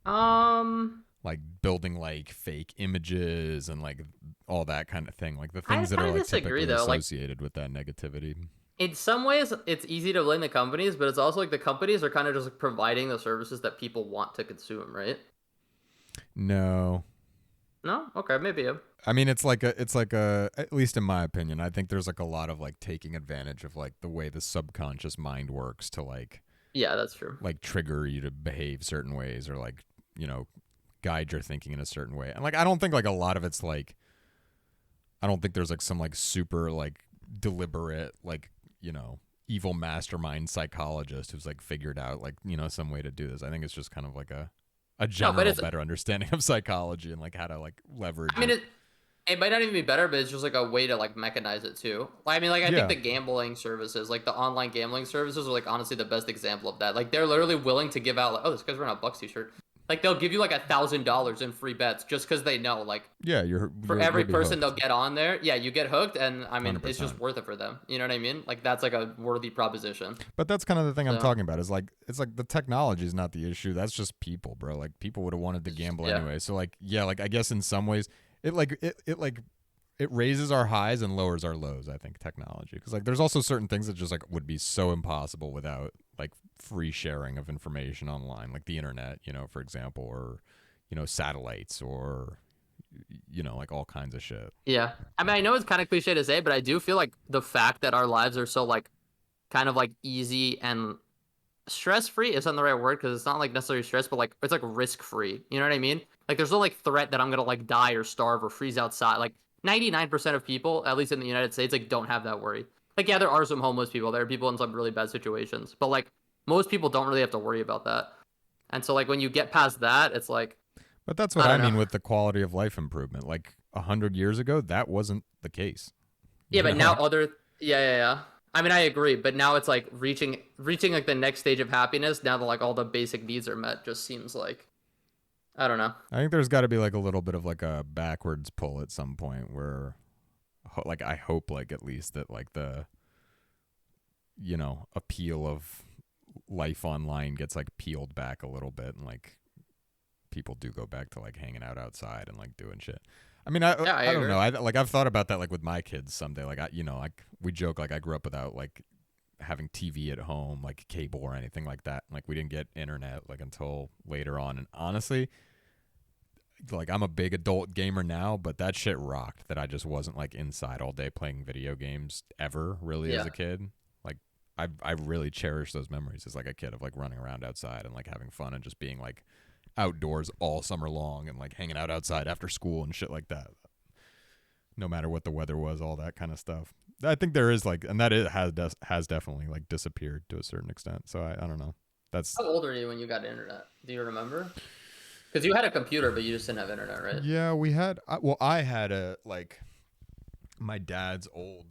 Um, like building like fake images and like all that kind of thing, like the I things that are kind of like disagree typically though. Like associated with that negativity. in some ways, it's easy to blame the companies, but it's also like the companies are kind of just like providing the services that people want to consume, right? No, No, okay, maybe. I mean it's like a, at least in my opinion, I think there's like a lot of like taking advantage of like the way the subconscious mind works to Yeah, that's true. like trigger you to behave certain ways or like, you know, guide your thinking in a certain way. And like I don't think like a lot of it's like, I don't think there's like some like super like deliberate like, you know, evil mastermind psychologist who's like figured out like, you know, some way to do this. I think it's just kind of like a No, but general better understanding of psychology and like how to like leverage I mean, it. it might not even be better, but it's just like a way to like mechanize it too. I mean, like I think Yeah. the gambling services, like the online gambling services, are like honestly the best example of that. Like they're literally willing to give out like, oh, this guy's wearing a Bucks t-shirt. Like they'll give you like $1,000 in free bets just because they know like Yeah, for you'll every be person they'll hooked. get on there, yeah, you get hooked, and I mean it's just 100%. worth it for them. You know what I mean? Like that's like a worthy proposition. But that's kind of the thing I'm So talking about is like it's like the technology is not the issue. That's just people, bro. Like people would have wanted to it's just gamble yeah, anyway. So like yeah, like I guess in some ways it like it raises our highs and lowers our lows, I think, technology. Because like there's also certain things that just like would be so impossible without like free sharing of information online, like the internet, you know, for example, or you know, satellites or you know, like all kinds of shit. yeah. I mean, I know it's kind of cliche to say, but I do feel like the fact that our lives are so like kind of like easy and stress free isn't the right word because it's not like necessarily stress, but like it's like risk free. You know what I mean? Like there's no like threat that I'm gonna like die or starve or freeze outside. Like 99% of people, at least in the United States, like don't have that worry. Like yeah, there are some homeless people. There are people in some really bad situations, but like most people don't really have to worry about that. And so like when you get past that, it's like But that's what I I don't know. mean with the quality of life improvement. Like 100 years ago, that wasn't the case. Yeah, You but know, now like other yeah. I mean, I agree, but now it's like reaching like the next stage of happiness. Now that like all the basic needs are met, just seems like I don't know. I think there's got to be like a little bit of like a backwards pull at some point where like I hope like at least that like the, you know, appeal of life online gets like peeled back a little bit and like people do go back to like hanging out outside and like doing shit. I mean, Yeah, I I don't agree. know. I like I've thought about that like with my kids someday. Like I, you know, like we joke like I grew up without like having TV at home, like cable or anything like that. Like we didn't get internet like until later on. And honestly, like I'm a big adult gamer now, but that shit rocked that I just wasn't like inside all day playing video games ever really as Yeah. a kid. Like I really cherish those memories as like a kid of like running around outside and like having fun and just being like outdoors all summer long and like hanging out outside after school and shit like that. No matter what the weather was, all that kind of stuff. I think there is like, and that it has definitely like disappeared to a certain extent. So I don't know. That's How old were you when you got internet? Do you remember? Because you had a computer, but you just didn't have internet, right? yeah. We had well, I had a like my dad's old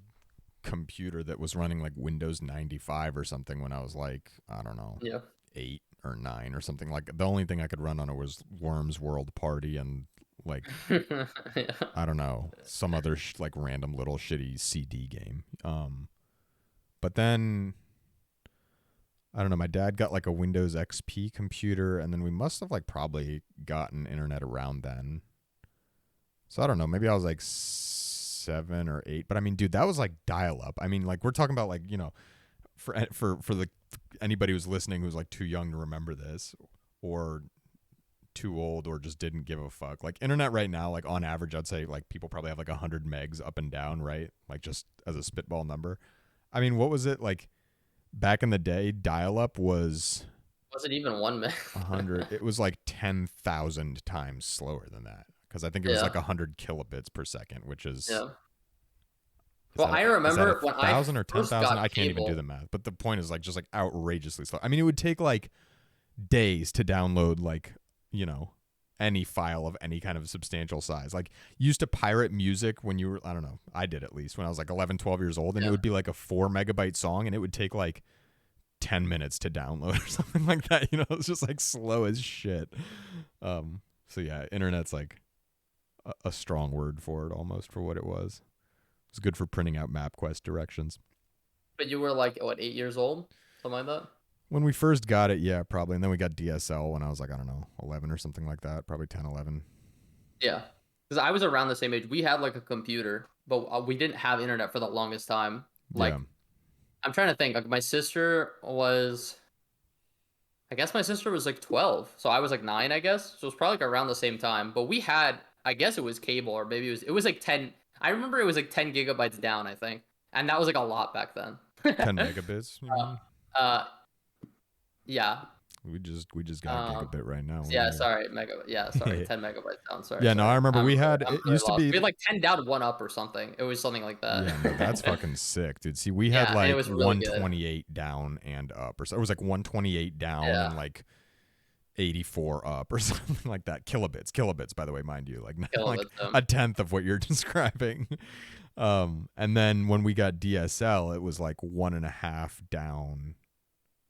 computer that was running like Windows 95 or something when I was like I don't know Yeah. 8 or 9 or something. Like the only thing I could run on it was Worms World Party and like Yeah. I don't know some other like random little shitty CD game. But then I don't know. My dad got like a Windows XP computer, and then we must have like probably gotten internet around then. So I don't know. Maybe I was like 7 or 8. But I mean, dude, that was like dial up. I mean, like we're talking about like you know, for the anybody who's listening who's like too young to remember this, or too old, or just didn't give a fuck. Like internet right now, like on average, I'd say like people probably have like 100 megs up and down, right? Like just as a spitball number. I mean, what was it like back in the day? Dial up was Was it even 1 minute? 100. It was like 10,000 times slower than that because I think it was Yeah. like 100 kilobits per second, which is Yeah. Well, I is that a remember when I thousand or ten first thousand? got I can't even do cable. the math. But the point is like just like outrageously slow. I mean, it would take like days to download like you know any file of any kind of substantial size. Like you used to pirate music when you were I don't know. I did at least when I was like 11, 12 years old, and it Yeah. would be like a 4 megabyte song, and it would take like 10 minutes to download or something like that. You know, it's just like slow as shit. So yeah, internet's like a strong word for it almost for what it was. It's good for printing out MapQuest directions. But you were like what, 8 years old, something like that. When we first got it, yeah, probably. And then we got DSL when I was like, I don't know, 11 or something like that. Probably 10, 11. Yeah, because I was around the same age. We had like a computer, but we didn't have internet for the longest time. Yeah. Like, I'm trying to think. Like, my sister was, I guess my sister was like 12, so I was like 9, I guess. So it was probably like around the same time. But we had, I guess it was cable, or maybe it was like 10. I remember it was like 10 gigabytes down, I think, and that was like a lot back then. 10 megabits, you mean? uh, yeah. We just got a Um, gigabit right now. What do you yeah, mean? sorry, yeah, sorry, 10 megabytes down. Sorry, Yeah, no, I sorry. remember we had I'm it really used to lost. be We had like 10 down, one up, or something. It was something like that. yeah, no, that's fucking sick, dude. See, we had Yeah, and it like was really good. 128 down and up, or so it was like 128 down Yeah, and like 84 up or something like that. Kilobits, by the way, mind you, like like kilobits. a tenth of what you're describing. And then when we got DSL, it was like 1.5 down,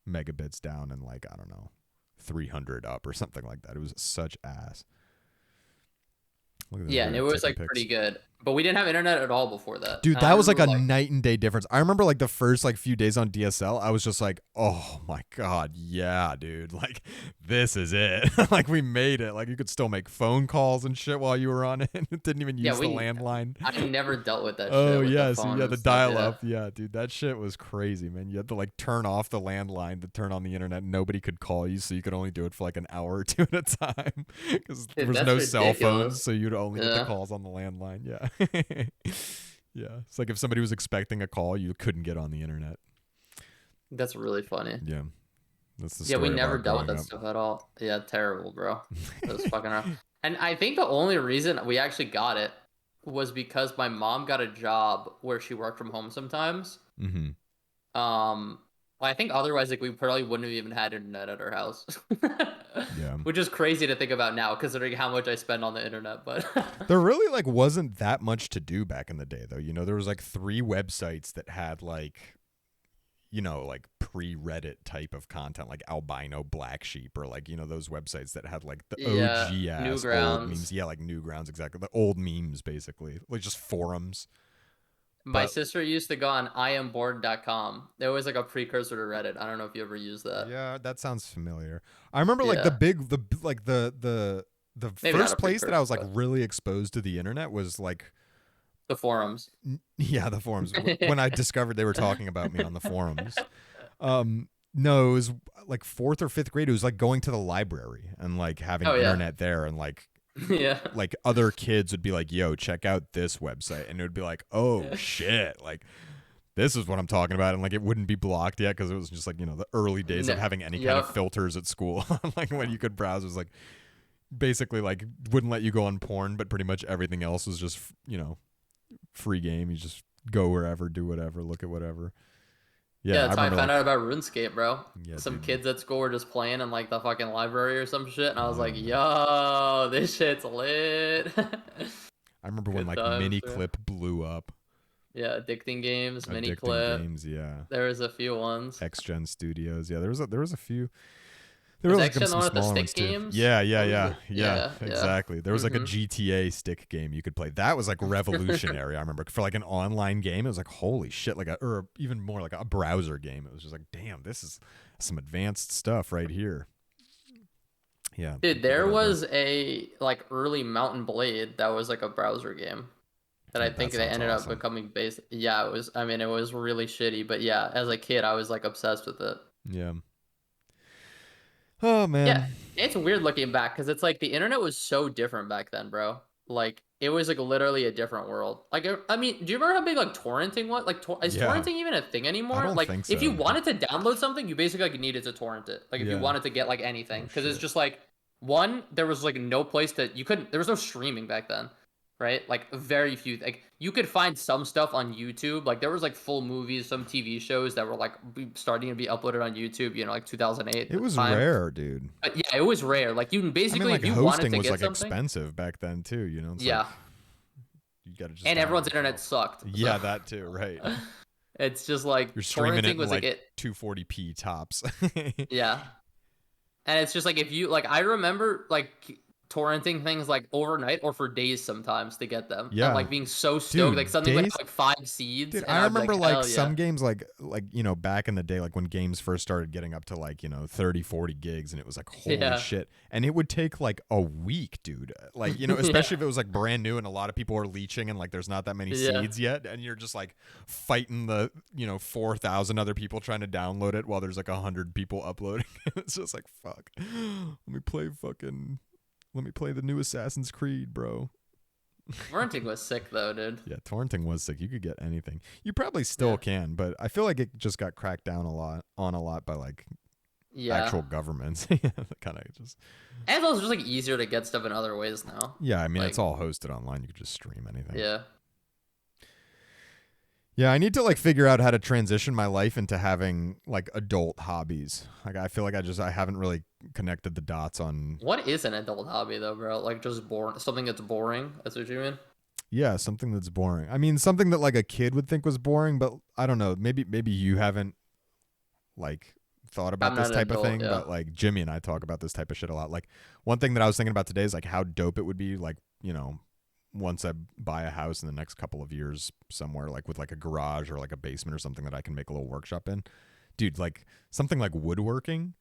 megabits down, and like I don't know, 300 up or something like that. It was such ass. Look at this Yeah, and it weird was taking like pics. pretty good. But we didn't have internet at all before that. Dude, And I that was like remember a like, night and day difference. I remember like the first like few days on DSL, I was just like, oh my God, yeah, dude. Like, this is it. Like, we made it. Like, you could still make phone calls and shit while you were on it. It didn't even yeah, use the we landline. I never dealt with that Oh, shit with the yeah. So, phone yeah, and the stuff. dial Yeah. up. Yeah, dude, that shit was crazy, man. You had to like turn off the landline to turn on the internet. Nobody could call you. So, you could only do it for like an hour or two at a time because there Dude, was that's no cell phones. ridiculous. So, you'd only get the Yeah, calls on the landline. Yeah. Yeah. It's like if somebody was expecting a call, you couldn't get on the internet. that's really funny. Yeah. That's the Yeah, we story of never our dealt with growing that up. stuff at all. Yeah, terrible, bro. It was fucking rough. And I think the only reason we actually got it was because my mom got a job where she worked from home sometimes. Mm-hmm. Um, I think otherwise, like, we probably wouldn't have even had internet at our house, Yeah. which is crazy to think about now, considering how much I spend on the internet. But There really like wasn't that much to do back in the day though. You know, there was like 3 websites that had like, you know, like pre-Reddit type of content, like Albino Black Sheep, or like, you know, those websites that had like the yeah, OG ass old memes. Newgrounds. Yeah, like Newgrounds, exactly. The old memes basically. Like just forums. My But sister used to go on iambored.com. There was like a precursor to Reddit. I don't know if you ever used that. yeah, that sounds familiar. I remember like Yeah, the maybe not a first place that I precursor, was like but really exposed to the internet was like the forums. yeah, the forums. When I discovered they were talking about me on the forums. No, it was like 4th or 5th grade. It was like going to the library and like having Oh yeah, internet there, and yeah. like other kids would be like, "Yo, check out this website," and it would be like, "Oh shit!" Like this is what I'm talking about, and like it wouldn't be blocked yet because it was just like, you know, the early days No, of having any kind of yep. filters at school. Like when you could browse, it was like basically like wouldn't let you go on porn, but pretty much everything else was just, you know, free game. You just go wherever, do whatever, look at whatever. Yeah, Yeah, I that's how I remember found like out about RuneScape, bro. yeah, Some dude. kids at school were just playing in like the fucking library or some shit, and I was like, Yeah. "Yo, this shit's lit." I remember when Good like times, mini bro. clip blew up. Yeah, addicting games, mini Addicting clip. games, yeah. There was a few ones. X Gen Studios, yeah. There was a few. There Was was X like Gen the some one with the smaller ones stick too. games? Yeah, yeah, What was yeah, it? yeah. Yeah, yeah. Exactly. There was like a GTA stick game you could play. That was like revolutionary. I remember for like an online game. It was like holy shit, like or even more like a browser game. It was just like, damn, this is some advanced stuff right here. Yeah, Dude, give it there up, bro. was a like early Mountain Blade that was like a browser game that I Dude, that think they sounds ended up awesome. becoming based. Yeah, it was. I mean, it was really shitty, but yeah, as a kid, I was like obsessed with it. Yeah. Oh Yeah, man. it's weird looking back because it's like the internet was so different back then, bro. Like it was like literally a different world. Like I mean, do you remember how big like torrenting was? Like, is Yeah. torrenting even a thing I anymore? don't Like, think if you so. wanted to download something, you basically like needed to torrent it. Like, if you Yeah. wanted to get like anything, Oh because it's shit. just like one, there was like no place that you couldn't. There was no streaming back then, right? Like very few. Like you could find some stuff on YouTube. Like there was like full movies, some TV shows that were like starting to be uploaded on YouTube. You know, like 2008 It at the was time. rare, dude. But yeah, it was rare. Like you can I mean, basically, like if you wanted hosting to was get like something, expensive back then too. You know, it's like yeah. you got to just And download everyone's it internet yourself. sucked. So Yeah, that too. Right. it's just like You're streaming it torrenting in was like like it. 240p tops. Yeah. And it's just like if you like I remember like torrenting things like overnight or for days sometimes to get them, and Yeah, like being so stoked. Like dude, something would have days. like 5 seeds, Dude, and I I'd be remember like, like hell yeah, some games like back in the day, like when games first started getting up to like 30 40 gigs, and it was like holy yeah, shit, and it would take like a week, dude, like especially yeah, if it was like brand new and a lot of people are leeching and like there's not that many yeah. seeds yet, and you're just like fighting the 4,000 other people trying to download it while there's like 100 people uploading. It's just like fuck, let me play the new Assassin's Creed, bro. Torrenting was sick though, dude. Yeah, torrenting was sick. You could get anything. You probably still Yeah, can, but I feel like it just got cracked down a lot by like yeah. actual governments. Kind of just. And it's also just like easier to get stuff in other ways now. Yeah, I mean it's Like, all hosted online. You could just stream anything. yeah. Yeah, I need to like figure out how to transition my life into having like adult hobbies. Like I feel like I haven't really connected the dots on. What is an adult hobby though, bro? Like just boring, something that's boring. That's what you mean? Yeah, something that's boring. I mean, something that like a kid would think was boring, but I don't know. Maybe you haven't like thought about I'm this not an type of adult. thing, Yeah. but like Jimmy and I talk about this type of shit a lot. Like one thing that I was thinking about today is like how dope it would be, like, once I buy a house in the next couple of years somewhere, like with like a garage or like a basement or something that I can make a little workshop in. Dude, like something like woodworking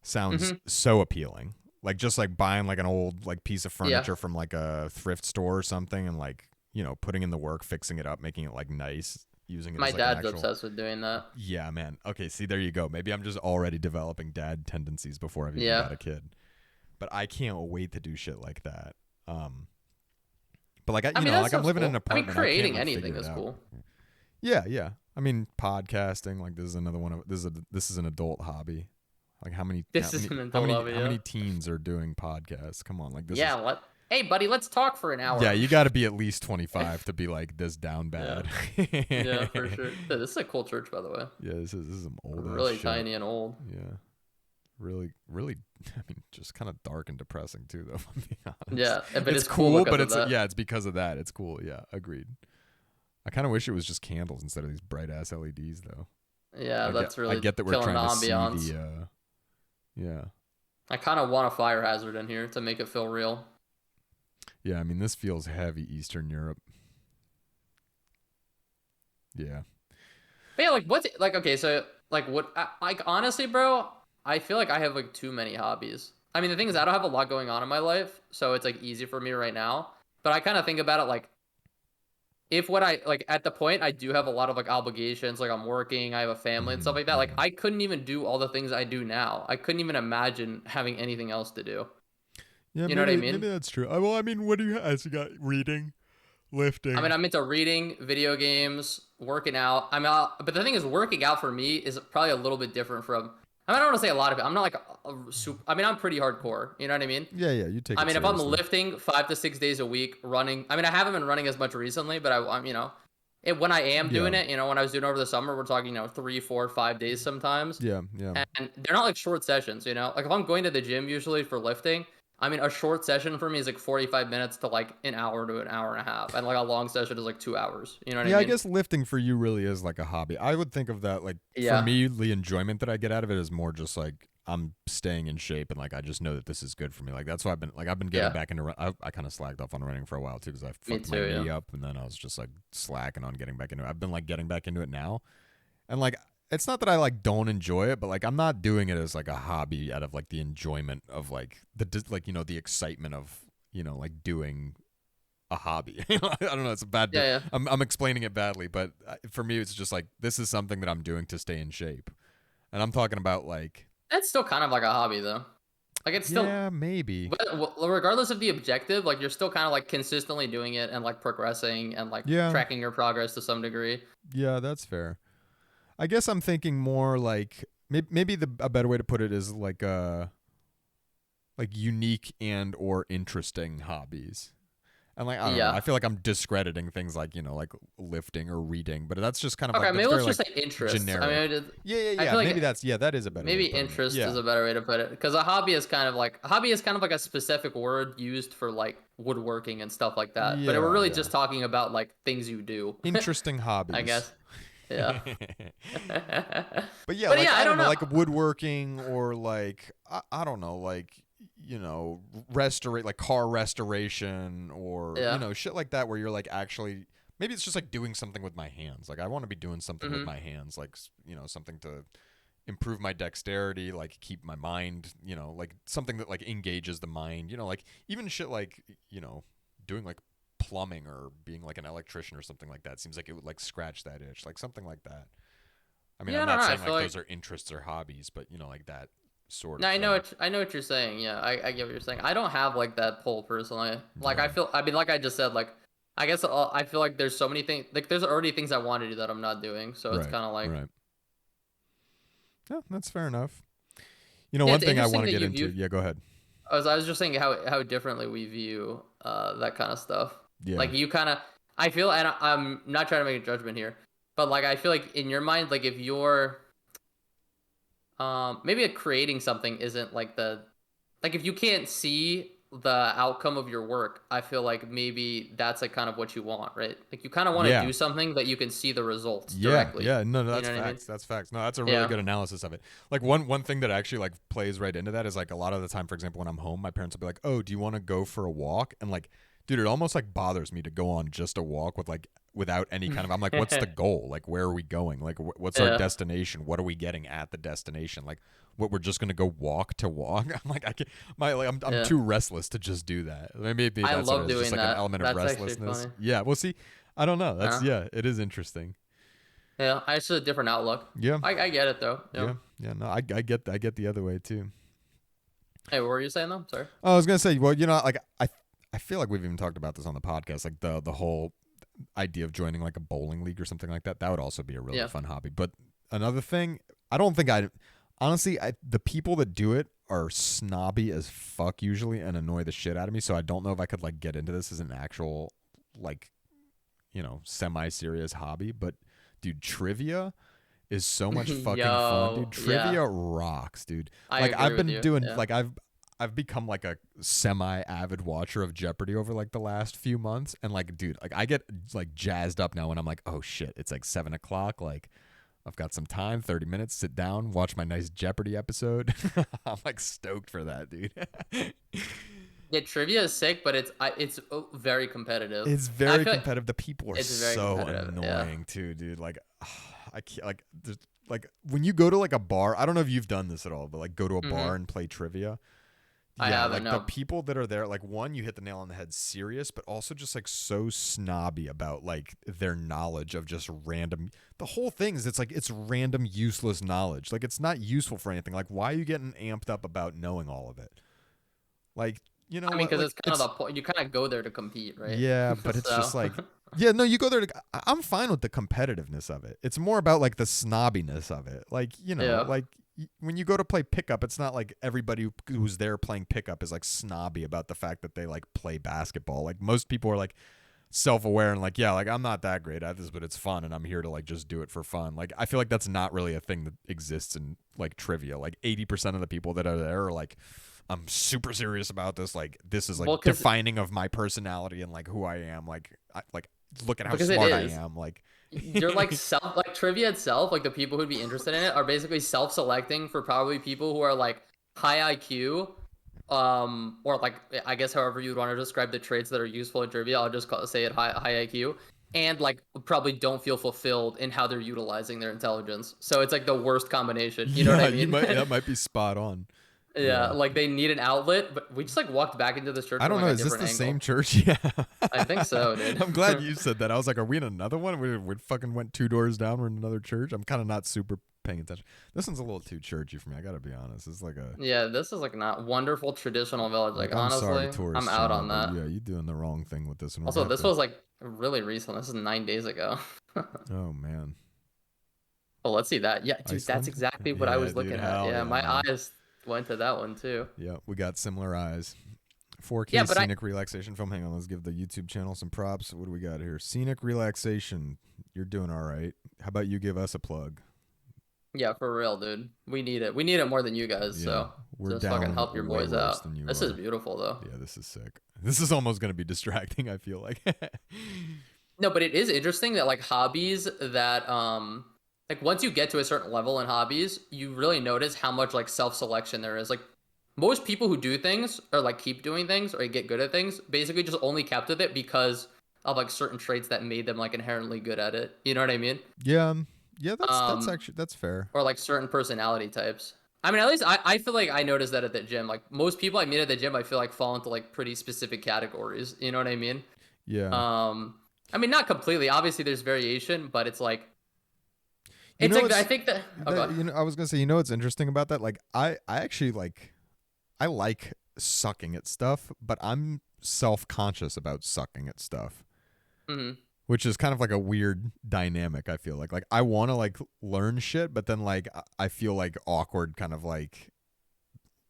sounds Hmm. so appealing. Like just like buying like an old like piece of Yeah. furniture from like a thrift store or something, and like, putting in the work, fixing it up, making it like nice, using it My as like an dad's actual. obsessed with doing that. Yeah, man. Okay, see, there you go. Maybe I'm just already developing dad tendencies before I've even Yeah. got a kid. But I can't wait to do shit like that. But like I mean, that like I'm sounds living in an cool. I mean, apartment. I can't creating like anything figure it is out. cool. Yeah, yeah. I mean, podcasting, like this is another one of this is an adult hobby. Like This is an adult hobby, how yeah. many teens are doing podcasts? Come on, like this Yeah. is. Let. Hey, buddy, let's talk for an Yeah, hour. you got to be at least 25 to be like this down Yeah. bad. Yeah, for sure. Dude, this is a cool church, by the way. Yeah, this is some old ass Really shit. tiny and old. Yeah. Really, really, I mean, just kind of dark and depressing too, though. If I'm being honest. Yeah, but It's it's cool cool, because but of that. it's because of that. It's cool. Yeah, agreed. I kind of wish it was just candles instead of these bright ass LEDs, though. Yeah, that's I really get that we're killing the trying to see ambiance. the. Yeah, I kind of want a fire hazard in here to make it feel real. yeah. I mean, this feels heavy Eastern Europe. Yeah. But yeah, like what's like okay, so like what like honestly, bro, I feel like I have like too many hobbies. I mean, the thing is I don't have a lot going on in my life, so it's like easy for me right now. But I kind of think about it like if what I like at the point I do have a lot of like obligations, like I'm working, I have a family and stuff like that. Like Mm-hmm. I couldn't even do all the things I do now. I couldn't even imagine having anything else to do. Yeah, You know what I maybe mean? that's true. Well, I mean, what do you have? You got reading, I mean, lifting. I'm into reading, video games, working out. But the thing is, working out for me is probably a little bit different from. I mean, I don't want to say a lot of it. I'm not like a super. I mean, I'm pretty hardcore. You know what I mean? Yeah, yeah. You take I it mean, if I'm seriously. lifting 5 to 6 days a week, running. I mean, I haven't been running as much recently, but I'm when I am Yeah, doing it, when I was doing it over the summer, we're talking 3, 4, 5 days sometimes, yeah, yeah. and they're not like short sessions. Like if I'm going to the gym usually for lifting. I mean, a short session for me is like 45 minutes to like an hour to an hour and a half. And like a long session is like 2 hours. You know what I Yeah, I mean? guess lifting for you really is like a hobby. I would think of that like for Yeah. me, the enjoyment that I get out of it is more just like I'm staying in shape and like I just know that this is good for me. Like that's why I've been getting Yeah. back into I kind of slacked off on running for a while too because I Me fucked my too. Yeah. knee up and then I was just like slacking on getting back into it. I've been like getting back into it now, and like it's not that I like don't enjoy it, but like I'm not doing it as like a hobby out of like the enjoyment of like the excitement of like doing a hobby. I don't know. It's a bad. Yeah. Yeah. I'm explaining it badly, but for me, it's just like this is something that I'm doing to stay in shape, and I'm talking about like It's still kind of like a hobby though. Like it's still, yeah, maybe but regardless of the objective, like you're still kind of like consistently doing it and like progressing and like yeah, tracking your progress to some degree. yeah, that's fair. I guess I'm thinking more like maybe a better way to put it is like unique and or interesting hobbies. And like I don't know, Yeah. I feel like I'm discrediting things like like lifting or reading, but that's just kind of Okay. like that's Maybe very let's like just say interests. I mean, generic. Yeah, yeah, I yeah. feel Maybe like that is a better way maybe of putting it. interest Yeah, is a better way to put it because a hobby is kind of like a specific word used for like woodworking and stuff like that. But we're yeah, really yeah. just talking about like things you do, Interesting I hobbies. guess. Yeah. But yeah, But like yeah, I I don't don't know, know. like woodworking or like I don't know, like restorate like car restoration or Yeah. shit like that where you're like actually maybe it's just like doing something with my hands. Like I want to be doing something with Hmm. my hands, like something to improve my dexterity, like keep my mind, like something that like engages the mind, like even shit like, doing like plumbing or being like an electrician or something like that seems like it would like scratch that itch, like something like that. I mean, Yeah, I'm I don't not know. I saying feel like like those are interests or hobbies, but like that sort no, of thing. I know what you're saying. Yeah, I get what you're saying. I don't have like that pull personally. Like Yeah. I mean, like I just said, like I guess I feel like there's so many things. Like there's already things I want to do that I'm not doing. So it's Right. kind of like Right. Yeah, that's fair enough. yeah, One it's thing I interesting want to that get you into. view. Yeah, go ahead. I was just saying how differently we view that kind of stuff. Yeah. Like you kind of I feel, and I'm not trying to make a judgment here, but like I feel like in your mind, like if you're maybe creating something isn't like the like if you can't see the outcome of your work, I feel like maybe that's like kind of what you want, right? Like you kind of want to Yeah. do something that you can see the results Yeah, directly. yeah, no, You that's know what I mean? facts. That's facts. No, that's a really Yeah. good analysis of it. Like one thing that actually like plays right into that is like a lot of the time, for example, when I'm home, my parents will be like, "Oh, do you want to go for a walk?" And like, dude, it almost like bothers me to go on just a walk without any kind of. I'm like, what's the goal? Like, where are we going? Like, what's our Yeah. destination? What are we getting at the destination? Like, what we're just gonna go walk to walk? I'm like, I can I'm Yeah. too restless to just do that. Maybe I that's what it love is, just doing like an that. element of That's actually restlessness. funny. Yeah, we'll see. I don't know. That's Uh, yeah, it is interesting. yeah, I just a different outlook. Yeah. I get it though. Yeah. Yeah, yeah, no, I get the other way too. Hey, what were you saying though? Sorry. Oh, I was gonna say, well, like I feel like we've even talked about this on the podcast, like the whole idea of joining like a bowling league or something like that. That would also be a really Yeah. fun hobby. But another thing, I don't think I honestly, the people that do it are snobby as fuck usually and annoy the shit out of me. So I don't know if I could like get into this as an actual like semi-serious hobby. But dude, trivia is so much fucking fun, dude. Yo, yeah, Trivia rocks, dude. I Like agree I've with been you. doing Yeah. like I've become like a semi-avid watcher of Jeopardy over like the last few months, and like, dude, like I get like jazzed up now when I'm like, oh shit, it's like 7 o'clock, like I've got some time, 30 minutes, sit down, watch my nice Jeopardy episode. I'm like stoked for that, dude. Yeah, trivia is sick, but it's very competitive. It's And I very feel like competitive. The people are it's very so competitive. Yeah. annoying too, dude. Like, I can't like when you go to like a bar. I don't know if you've done this at all, but like go to a Hmm. bar and play trivia. I Yeah, haven't. like the No. people that are there, like one, you hit the nail on the head, serious, but also just like so snobby about like their knowledge of just random. The whole thing is it's like it's random, useless knowledge. Like it's not useful for anything. Like why are you getting amped up about knowing all of it? Like you know I mean, what? because Like it's kind of it's the point. You kind of go there to compete, right? yeah, but it's just So, like yeah, no, you go there to. I'm fine with the competitiveness of it. It's more about like the snobbiness of it. Like yeah. like when you go to play pickup, it's not like everybody who's there playing pickup is like snobby about the fact that they like play basketball. Like most people are like self-aware and like yeah, like I'm not that great at this, but it's fun and I'm here to like just do it for fun. Like I feel like that's not really a thing that exists in like trivia. Like 80% of the people that are there are like I'm super serious about this. Like this is like Well, because defining of my personality and like who I am. Like look at how because it smart I is. am. Like You're like self like trivia itself. Like the people who'd be interested in it are basically self-selecting for probably people who are like high IQ, or like I guess however you'd want to describe the traits that are useful in trivia. I'll just say it high IQ. And like probably don't feel fulfilled in how they're utilizing their intelligence. So it's like the worst combination. You know what yeah, I you mean? might that might be spot on. Yeah, Yeah. like they need an outlet, but we just like walked back into this church I from don't like know. a Is this different the same angle. church? Yeah. I think so, dude. I'm glad you said that. I was like, are we in another one? We fucking went 2 doors down. We're in another church. I'm kind of not super paying attention. This one's a little too churchy for me. I gotta be honest. It's like a Yeah, this is like not wonderful traditional village. like Like I'm sorry, honestly, I'm tourist out channel, on but that. yeah, you doing the wrong thing with this one. We're Also, gonna have this to. was like really recent. This is 9 days ago. Oh man, Well, let's see that. Yeah, dude, that's Iceland. exactly what I Yeah, was dude. looking at. Hell Yeah, yeah, my man. eyes went to that one too. Yeah, we got similar eyes. Yeah, 4K but I scenic relaxation film. Hang on, let's give the YouTube channel some props. What do we got here? Scenic relaxation. You're doing all right. How about you give us a plug? yeah, for real, dude. We need it. We need it more than you guys. Yeah, So we're just fucking down help your way boys worse out. than you This is are. beautiful though. Yeah, this is sick. This is almost going to be distracting, I feel like. No, but it is interesting that like hobbies that like once you get to a certain level in hobbies, you really notice how much like self-selection there is. Like most people who do things or like keep doing things or get good at things basically just only kept with it because of like certain traits that made them like inherently good at it. You know what I mean? Yeah, yeah, that's Um, actually that's fair. or like certain personality types. I mean, at least I feel like I noticed that at the gym. Like most people I meet at the gym, I feel like fall into like pretty specific categories. You know what I mean? Yeah. Um, I mean, not completely. Obviously, there's variation, but You it's know like I what's think that. Oh that god. you know I was gonna say, you know what's interesting about that? Like I actually I like sucking at stuff, but I'm self conscious about sucking at stuff. Hmm. Which is kind of like a weird dynamic, I feel like I want to like learn shit, but then like I feel like awkward, kind of like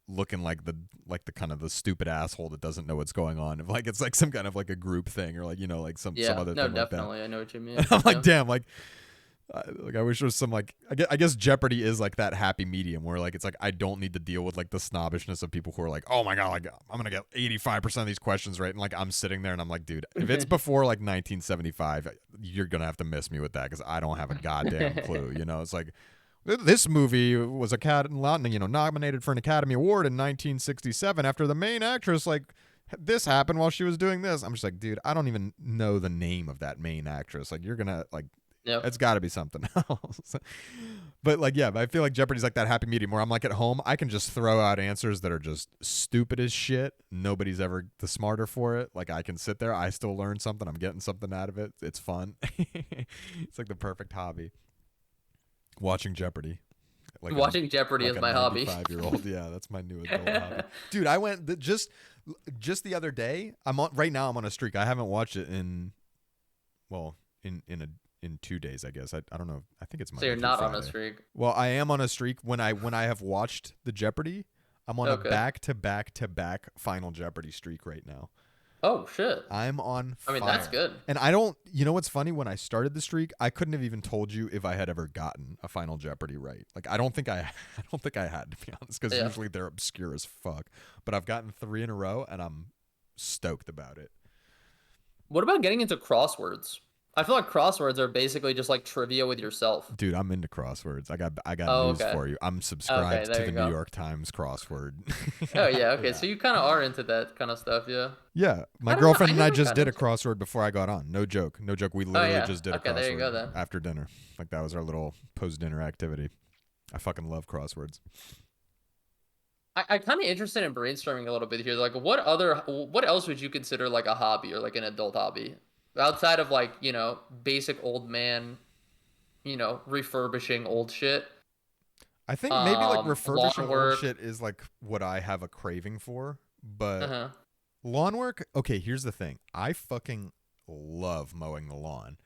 looking like the kind of the stupid asshole that doesn't know what's going on. If like it's like some kind of like a group thing, or like, you know, like some Yeah. other No, thing like that. definitely. I know what you And mean. I'm like, Yeah. damn, like I wish there was some like I guess Jeopardy is like that happy medium where like it's like I don't need to deal with like the snobbishness of people who are like, oh my god, like I'm gonna get 85% of these questions right, and like I'm sitting there and I'm like, dude, if it's before like 1975, you're gonna have to miss me with that because I don't have a goddamn clue. You know, it's like this movie was nominated for an Academy Award in 1967 after the main actress like this happened while she was doing this. I'm just like, dude, I don't even know the name of that main actress. Like, you're gonna like Yep. it's got to be something else. But like, yeah, I feel like Jeopardy's like that happy medium where I'm like at home, I can just throw out answers that are just stupid as shit. Nobody's ever the smarter for it. Like I can sit there, I still learn something. I'm getting something out of it. It's fun. It's like the perfect hobby. Watching Jeopardy. Watching Jeopardy Like is a my hobby. 95-year-old. Yeah, that's my new adult hobby. Dude, I went just the other day. I'm on right now. I'm on a streak. I haven't watched it in well in 2 days. I guess I don't know. I think it's So Monday you're through not on a Friday. streak. Well, I am on a streak when I have watched the Jeopardy. I'm on a Okay. back to back to back Final Jeopardy streak right now. Oh shit. I'm on I mean, that's fire. good. And I don't, you know what's funny? When I started the streak, I couldn't have even told you if I had ever gotten a Final Jeopardy right. Like, I don't think I had, to be honest, because Yeah. usually they're obscure as fuck. But I've gotten 3 in a row, and I'm stoked about it. What about getting into crosswords? I feel like crosswords are basically just like trivia with yourself. Dude, I'm into crosswords. I got Oh, news okay. for you. I'm Okay, subscribed to there the you New go. York Times crossword. Oh yeah, okay. Yeah. So you kind of are into that kind of stuff, yeah. Yeah, my I don't know. girlfriend I and I never just got did a into. crossword before I got on. No joke. No joke. We Oh literally yeah. just did a Okay, there you go crossword then. after dinner. Like that was our little post-dinner activity. I fucking love crosswords. I'm kind of interested in brainstorming a little bit here. Like, what else would you consider like a hobby or like an adult hobby outside of like basic old man, refurbishing old shit. I think maybe like Lawn refurbishing old work. shit is like what I have a craving for, Uh but huh. lawn work, okay, here's the thing. I fucking love mowing the lawn,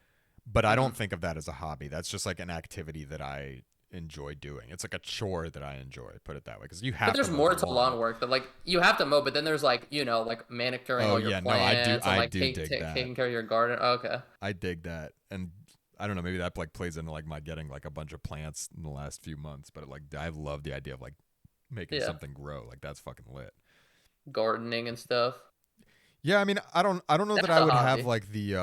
but I Hmm. don't think of that as a hobby. That's just like an activity that I enjoy doing. It's like a chore that I enjoy, put it that way, because you But have to there's mow the more to lawn. lawn work that like you have to mow, but then there's like like manicuring Oh all your yeah, no, I do plants and I like do dig that. taking care of your garden. Okay. I dig that. And I don't know, maybe that like plays into like my getting like a bunch of plants in the last few months, but like I love the idea of like making Yeah. something grow. Like that's fucking lit. Gardening and stuff. Yeah, I mean, I don't know that That's I a would have hobby. like the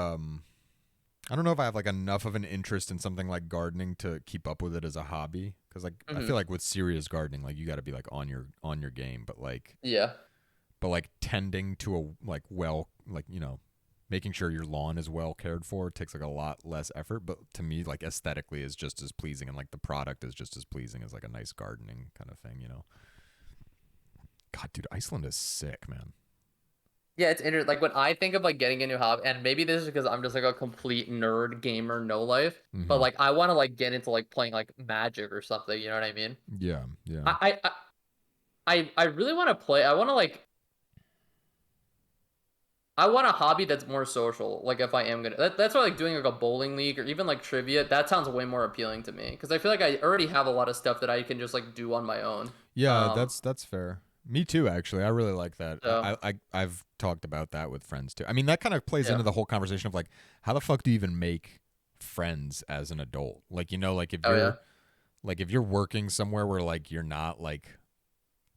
I don't know if I have like enough of an interest in something like gardening to keep up with it as a hobby, cuz like I Hmm. feel like with serious gardening like you got to be like on your game, Yeah. but like tending to a like well like, you know, making sure your lawn is well cared for takes like a lot less effort, but to me like aesthetically is just as pleasing, and like the product is just as pleasing as like a nice gardening kind of thing, you know. God, dude, Iceland is sick, man. Yeah, it's interesting. Like when I think of like getting a new hobby, and maybe this is because I'm just like a complete nerd gamer, no life. But Mhm. like I want to like get into like playing like Magic or something. You know what I mean? Yeah, yeah. I really want to play. I want a hobby that's more social. Like if I am gonna, that's why like doing like a bowling league or even like trivia. That sounds way more appealing to me because I feel like I already have a lot of stuff that I can just like do on my own. Yeah, Um. that's fair. Me too, actually. I really like that. So I've talked about that with friends too. I mean, that kind of plays yeah. into the whole conversation of like, how the fuck do you even make friends as an adult? Like, you know, Oh yeah. like if you're working somewhere where like you're not like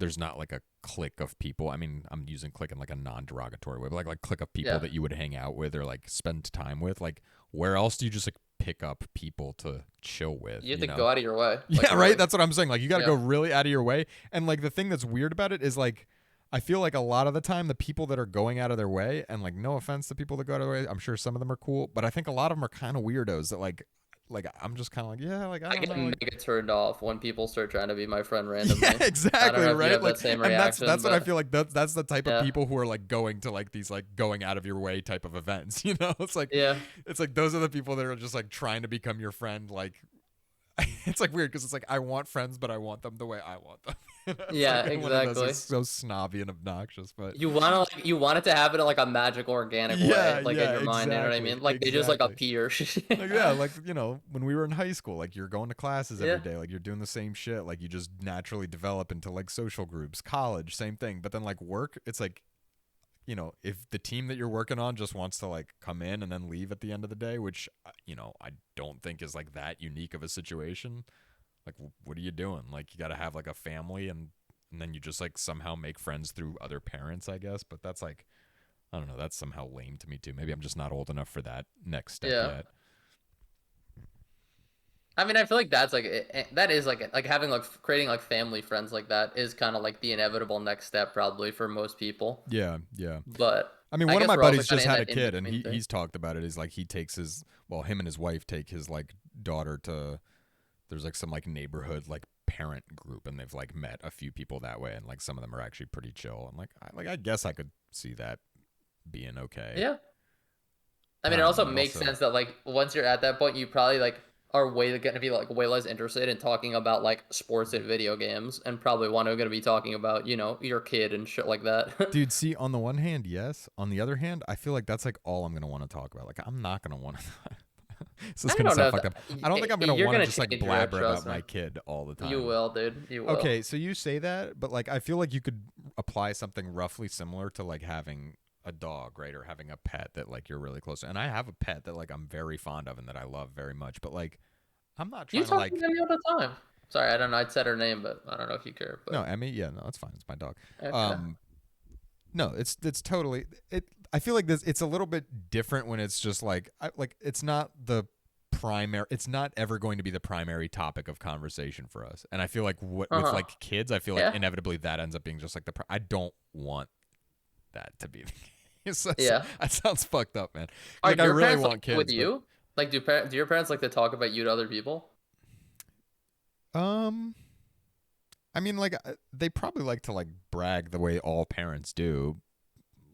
there's not like a clique of people. I mean, I'm using clique in like a non-derogatory way, but like clique of people Yeah. that you would hang out with or like spend time with. Like, where else do you just like pick up people to chill with. You have to know? go out of your way. Yeah, Like, right. really. That's what I'm saying. Like, you got to Yeah. go really out of your way. And like the thing that's weird about it is like, I feel like a lot of the time the people that are going out of their way, and like no offense to people that go out of their way, I'm sure some of them are cool, but I think a lot of them are kind of weirdos that like I'm just kind of like, yeah, like I I don't get know. Like, mega turned off when people start trying to be my friend yeah, randomly. I don't exactly, know if you right? have Like, that same and reaction, that's what I but feel like that's the type of yeah. people who are like going to like these like going out of your way type of events, you know? Yeah. It's like those are the people that are just like trying to become your friend. Like, it's like weird because it's like I want friends, but I want them the way I want them. It's Yeah, like one of those exactly. is so snobby and obnoxious, but You want it to happen in like a magical, organic yeah, way, like in yeah, your mind. You know what I exactly, mean? Like they just like exactly. appear. Like, yeah, like, when we were in high school, like you're going to classes every Yeah. day, like you're doing the same shit, like you just naturally develop into like social groups. College, same thing. But then like work, it's like, if the team that you're working on just wants to like come in and then leave at the end of the day, which I don't think is like that unique of a situation. Like, what are you doing? Like, you got to have like a family, and then you just like somehow make friends through other parents, I guess. But that's like, I don't know, that's somehow lame to me too. Maybe I'm just not old enough for that next step Yeah. yet. I mean, I feel like that's like that is like having like creating like family friends like that is kind of like the inevitable next step probably for most people. Yeah, yeah. But I mean, I one of guess my we're also buddies kind just of in had a that in kid, and between thing. he's talked about it. Is like he takes him and his wife take his like daughter to. There's like some like neighborhood like parent group, and they've like met a few people that way, and like some of them are actually pretty chill. And I guess I could see that being okay. Yeah. I But mean, I it don't also know. It makes also, sense that like once you're at that point, you probably like are way going to be like way less interested in talking about like sports and video games, and probably want to going to be talking about your kid and shit like that. dude, see, on the one hand, yes. On the other hand, I feel like that's like all I'm gonna want to talk about. Like, I'm not gonna want to. This is I gonna don't sound know. fucked up. I don't think I'm gonna You're want to gonna just like change your head, blabber about trust me. my kid all the You time. will, dude. You will. Okay, so you say that, but like I feel like you could apply something roughly similar to like having a dog, right? Or having a pet that like you're really close to. And I have a pet that like I'm very fond of and that I love very much, but like I'm not You trying to talk to like me all the time. Sorry, I don't know. I'd said her name, but I don't know if you care. no, But Emmy, yeah, no, it's fine. It's my dog. okay. Um no, it's totally it I feel like this it's a little bit different when it's just like it's not the primary it's not ever going to be the primary topic of conversation for us. And I feel like with Uh-huh. like kids, I feel like Yeah. inevitably that ends up being just like I don't want that to be the case. Yeah. That sounds fucked up, man. Are Like I your really parents want like with kids, but you? Like, do your parents like to talk about you to other people? um I mean like they probably like to like brag the way all parents do.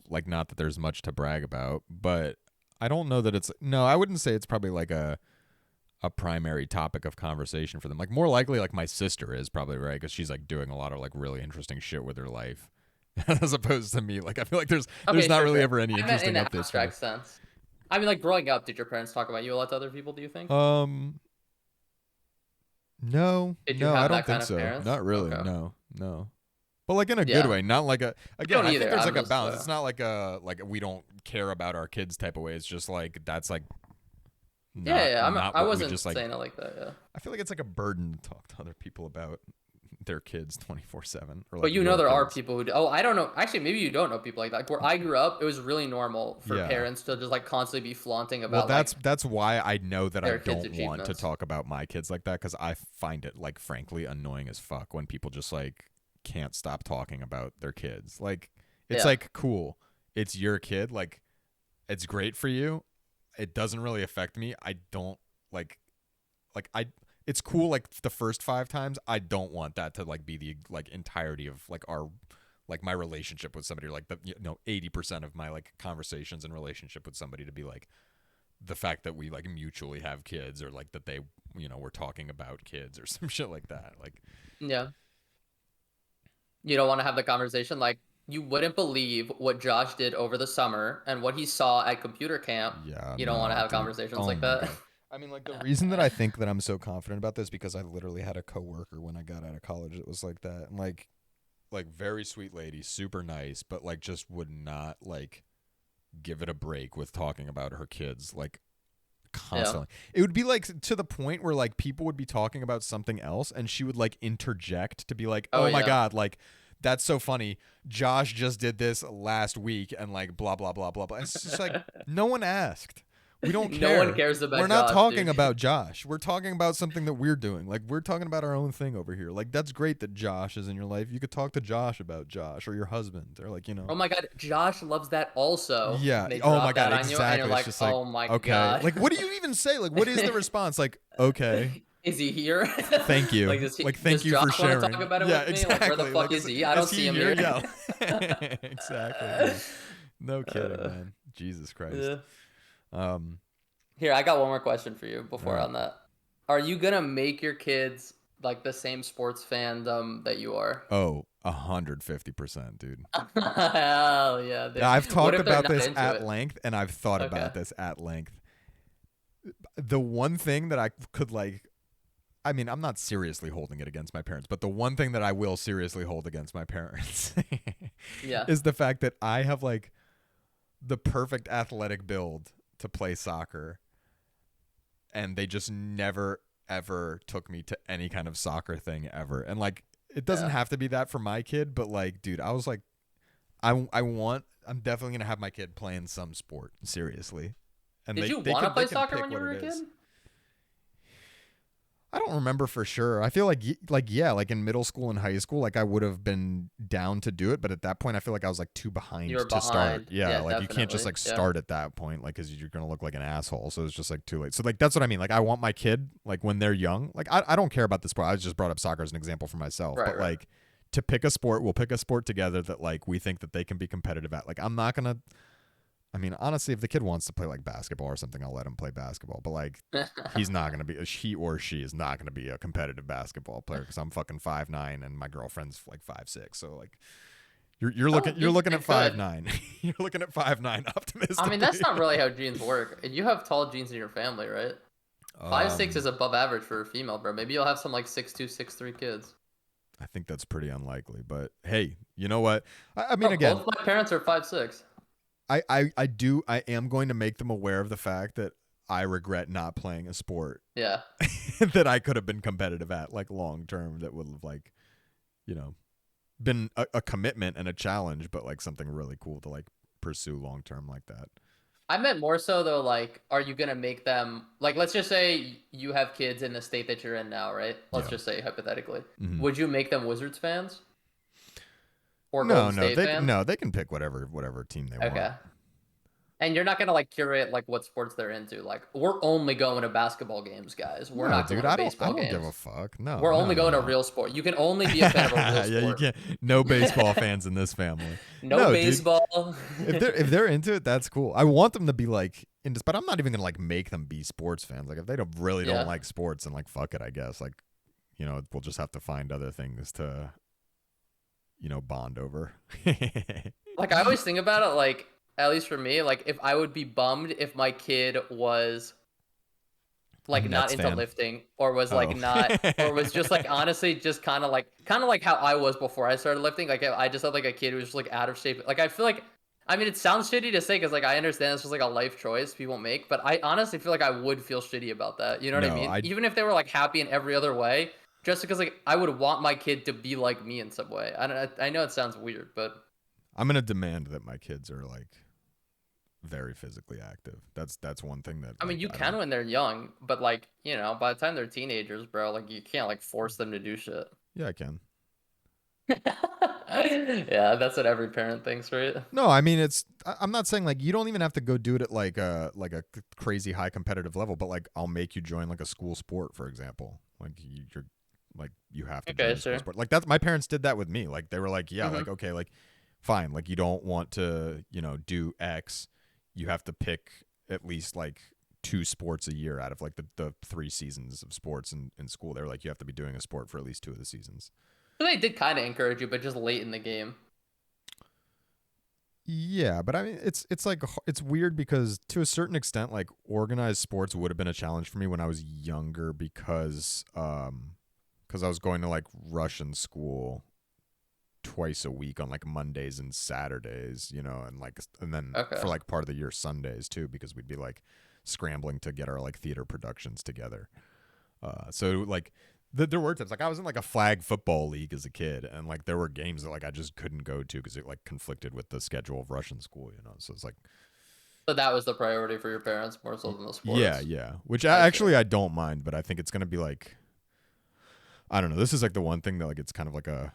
Like not that there's much to brag about, but I don't know that it's no, I wouldn't say it's probably like a primary topic of conversation for them. Like more likely like my sister is probably, right, cuz she's like doing a lot of like really interesting shit with her life. As opposed to me, like I feel like there's Okay, not sure, really sure. ever any I meant interesting in an updates for me. abstract sense. I mean, like growing up, did your parents talk about you a lot to other people? Do you think? Um No, Did you no, I have don't that kind think of so. parents? Not really. Okay. No, no. But like in a good Yeah. way, not like a again. don't I either. think there's I'm like a just, balance. It's not like a like we don't care about our kids type of way. It's just like that's like Yeah, yeah. not I what we wasn't just like. saying it like that. Yeah. I feel like it's like a burden to talk to other people about their kids 24/7 or like But your there are kids. people who do. Oh, I don't know. Actually, maybe you don't know people like that. Like, where I grew up, it was really normal for Yeah. parents to just like constantly be flaunting Well, about like that's why I know that I their kids' don't want to achievements. talk about my kids like that because I find it like frankly annoying as fuck when people just like can't stop talking about their kids. Like it's Yeah. like cool, it's your kid, like it's great for you. It doesn't really affect me. I don't like I. It's cool like the first 5 times. I don't want that to like be the like entirety of like our like my relationship with somebody, or like the 80% of my like conversations and relationship with somebody to be like the fact that we like mutually have kids, or like that they we're talking about kids or some shit like that. Like Yeah. You don't want to have the conversation like you wouldn't believe what Josh did over the summer and what he saw at computer camp. yeah, You don't want to no, have dude. conversations Oh like my that. god. I mean, like the reason that I think that I'm so confident about this because I literally had a coworker when I got out of college that was like that, and like very sweet lady, super nice, but like just would not like give it a break with talking about her kids like constantly. It would be like to the point where like people would be talking about something else and she would like interject to be like, Oh, "Oh my yeah. god, like that's so funny. Josh just did this last week and like blah blah blah blah blah." It's just like no one asked. We don't No one care. cares We're about not Josh, talking dude. about Josh. We're talking about something that we're doing. Like, we're talking about our own thing over here. Like, that's great that Josh is in your life. You could talk to Josh about Josh or your husband or, like, Oh my god, Josh loves that also. Yeah. And they Oh my drop God. that on you, and you're Exactly. It's like, just like, oh my okay. god. Like, what do you even say? Like, what is the response? Like, okay. Is he here? Thank you. Like, Like, thank does you for Josh want to talk sharing. about it Yeah, with me? Like, where the exactly. fuck Like, is he? I is don't see he him here? here. Yeah. Exactly. Yeah. No kidding, Uh, man. Jesus Christ. yeah. Um. Here, I got one more question for you All before right. on that. Are you gonna make your kids like the same sports fandom that you are? Oh, 150%, dude. Hell yeah, Yeah, dude. I've What talked if they're about not this into at it? length, and I've thought Okay. about this at length. The one thing that I could like, I mean, I'm not seriously holding it against my parents, but the one thing that I will seriously hold against my parents Yeah. is the fact that I have like the perfect athletic build to play soccer, and they just never ever took me to any kind of soccer thing ever. And like, it doesn't Yeah. have to be that for my kid, but like, dude, I was like, I'm definitely gonna have my kid playing some sport seriously, and Did they you they want to can they play can soccer pick when you what were it a kid? is. I don't remember for sure. I feel like yeah, like in middle school and high school, like I would have been down to do it, but at that point, I feel like I was like too You behind were to start. behind. Yeah, Yeah, like you can't just definitely. like Yeah. start at that point, like because you're gonna look like an asshole. So it's just like too late. So like that's what I mean. Like I want my kid like when they're young. Like I don't care about the sport. I just brought up soccer as an example for myself, Right, but right. like to pick a sport, we'll pick a sport together that like we think that they can be competitive at. Like I'm not gonna. I mean, honestly, if the kid wants to play like basketball or something, I'll let him play basketball. But like, he's not gonna be he or she is not gonna be a competitive basketball player because I'm fucking 5'9" and my girlfriend's like 5'6". So like, you're Oh, looking they at could. 5'9". You're looking at 5'9" I mean, that's optimistically. not really how genes work. You have tall genes in your family, right? 5'6" is um, above average for a female, bro. Maybe you'll have some like 6'2", 6'3" kids. I think that's pretty unlikely. But hey, you know what? I mean, Bro, again, both my parents are 5'6". I am going to make them aware of the fact that I regret not playing a sport Yeah. that I could have been competitive at, like long term, that would have like, you know, been a commitment and a challenge, but like something really cool to like pursue long term like that. I meant more so though, like, are you gonna make them like? Let's just say you have kids in the state that you're in now, right? Let's Yeah. just say hypothetically, Mm-hmm. would you make them Wizards fans or No, Golden State fans? they can pick whatever team they want. Okay. And you're not gonna like curate like what sports they're into. Like, we're only going to basketball games, guys. We're No, not dude, going to I baseball don't give a games. fuck. No, We're no, only no, going to no. real sport. You can only be a fan of a real Yeah, you sport. can't. No baseball fans in this family. No No, dude. baseball. If they're into it, that's cool. I want them to be like into, but I'm not even gonna like make them be sports fans. Like if they don't Yeah. like sports, and like fuck it, I guess. Like, you know, we'll just have to find other things to, you know, bond over. Like, I always think about it, like, at least for me, like, if I would be bummed if my kid was A like not Nets into fan. lifting, or was Oh. like not, or was just like honestly just kind of like how I was before I started lifting. Like, I just had like a kid who was just like out of shape. Like, I feel like, I mean, it sounds shitty to say because like I understand it's just like a life choice people make, but I honestly feel like I would feel shitty about that. You know what I No, mean? Even if they were like happy in every other way, just because like I would want my kid to be like me in some way. I don't. I know it sounds weird, but I'm gonna demand that my kids are like very physically active. That's one thing that I mean, like you I can don't. when they're young, but like, by the time they're teenagers, bro, like you can't like force them to do shit. Yeah, I can. Yeah, that's what every parent thinks, right? No, I mean I'm not saying like you don't even have to go do it at like a crazy high competitive level, but like I'll make you join like a school sport, for example. Like you're like you have to Okay, join a school sure. sport. Like that's my parents did that with me. Like they were like, yeah, Hmm. like okay, like fine, like you don't want to, you know, do X, you have to pick at least like two sports a year out of like the 3 seasons of sports in school. They were like, you have to be doing a sport for at least 2 of the seasons. So they did kind of encourage you, but just late in the game. Yeah, but I mean, it's like it's weird because to a certain extent, like organized sports would have been a challenge for me when I was younger because I was going to like Russian school twice a week on like Mondays and Saturdays, you know, and then Okay. for like part of the year Sundays too because we'd be like scrambling to get our like theater productions together. So like there were times like I was in like a flag football league as a kid, and like there were games that like I just couldn't go to because it like conflicted with the schedule of Russian school, you know. So it's like So that was the priority for your parents more so than the Yeah, sports. yeah. Which I see. actually I don't mind, but I think it's gonna be like, I don't know. This is like the one thing that like it's kind of like a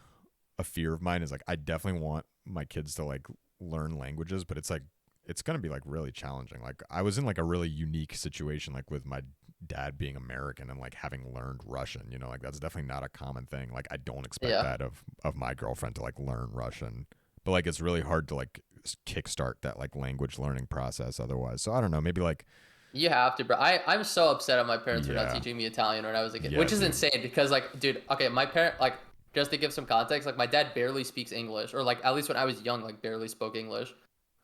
fear of mine is like I definitely want my kids to like learn languages, but it's like it's gonna be like really challenging. Like I was in like a really unique situation, like with my dad being American and like having learned Russian. You know, like that's definitely not a common thing. Like I don't expect Yeah. that of my girlfriend to like learn Russian, but like it's really hard to like kickstart that like language learning process otherwise. So I don't know, maybe like You have to, bro. I'm so upset at my parents for not yeah, teaching me Italian when I was a kid, yeah, which is dude, insane because, like, dude, okay, my parent, like, just to give some context, like, my dad barely speaks English, or like, at least when I was young, like, barely spoke English.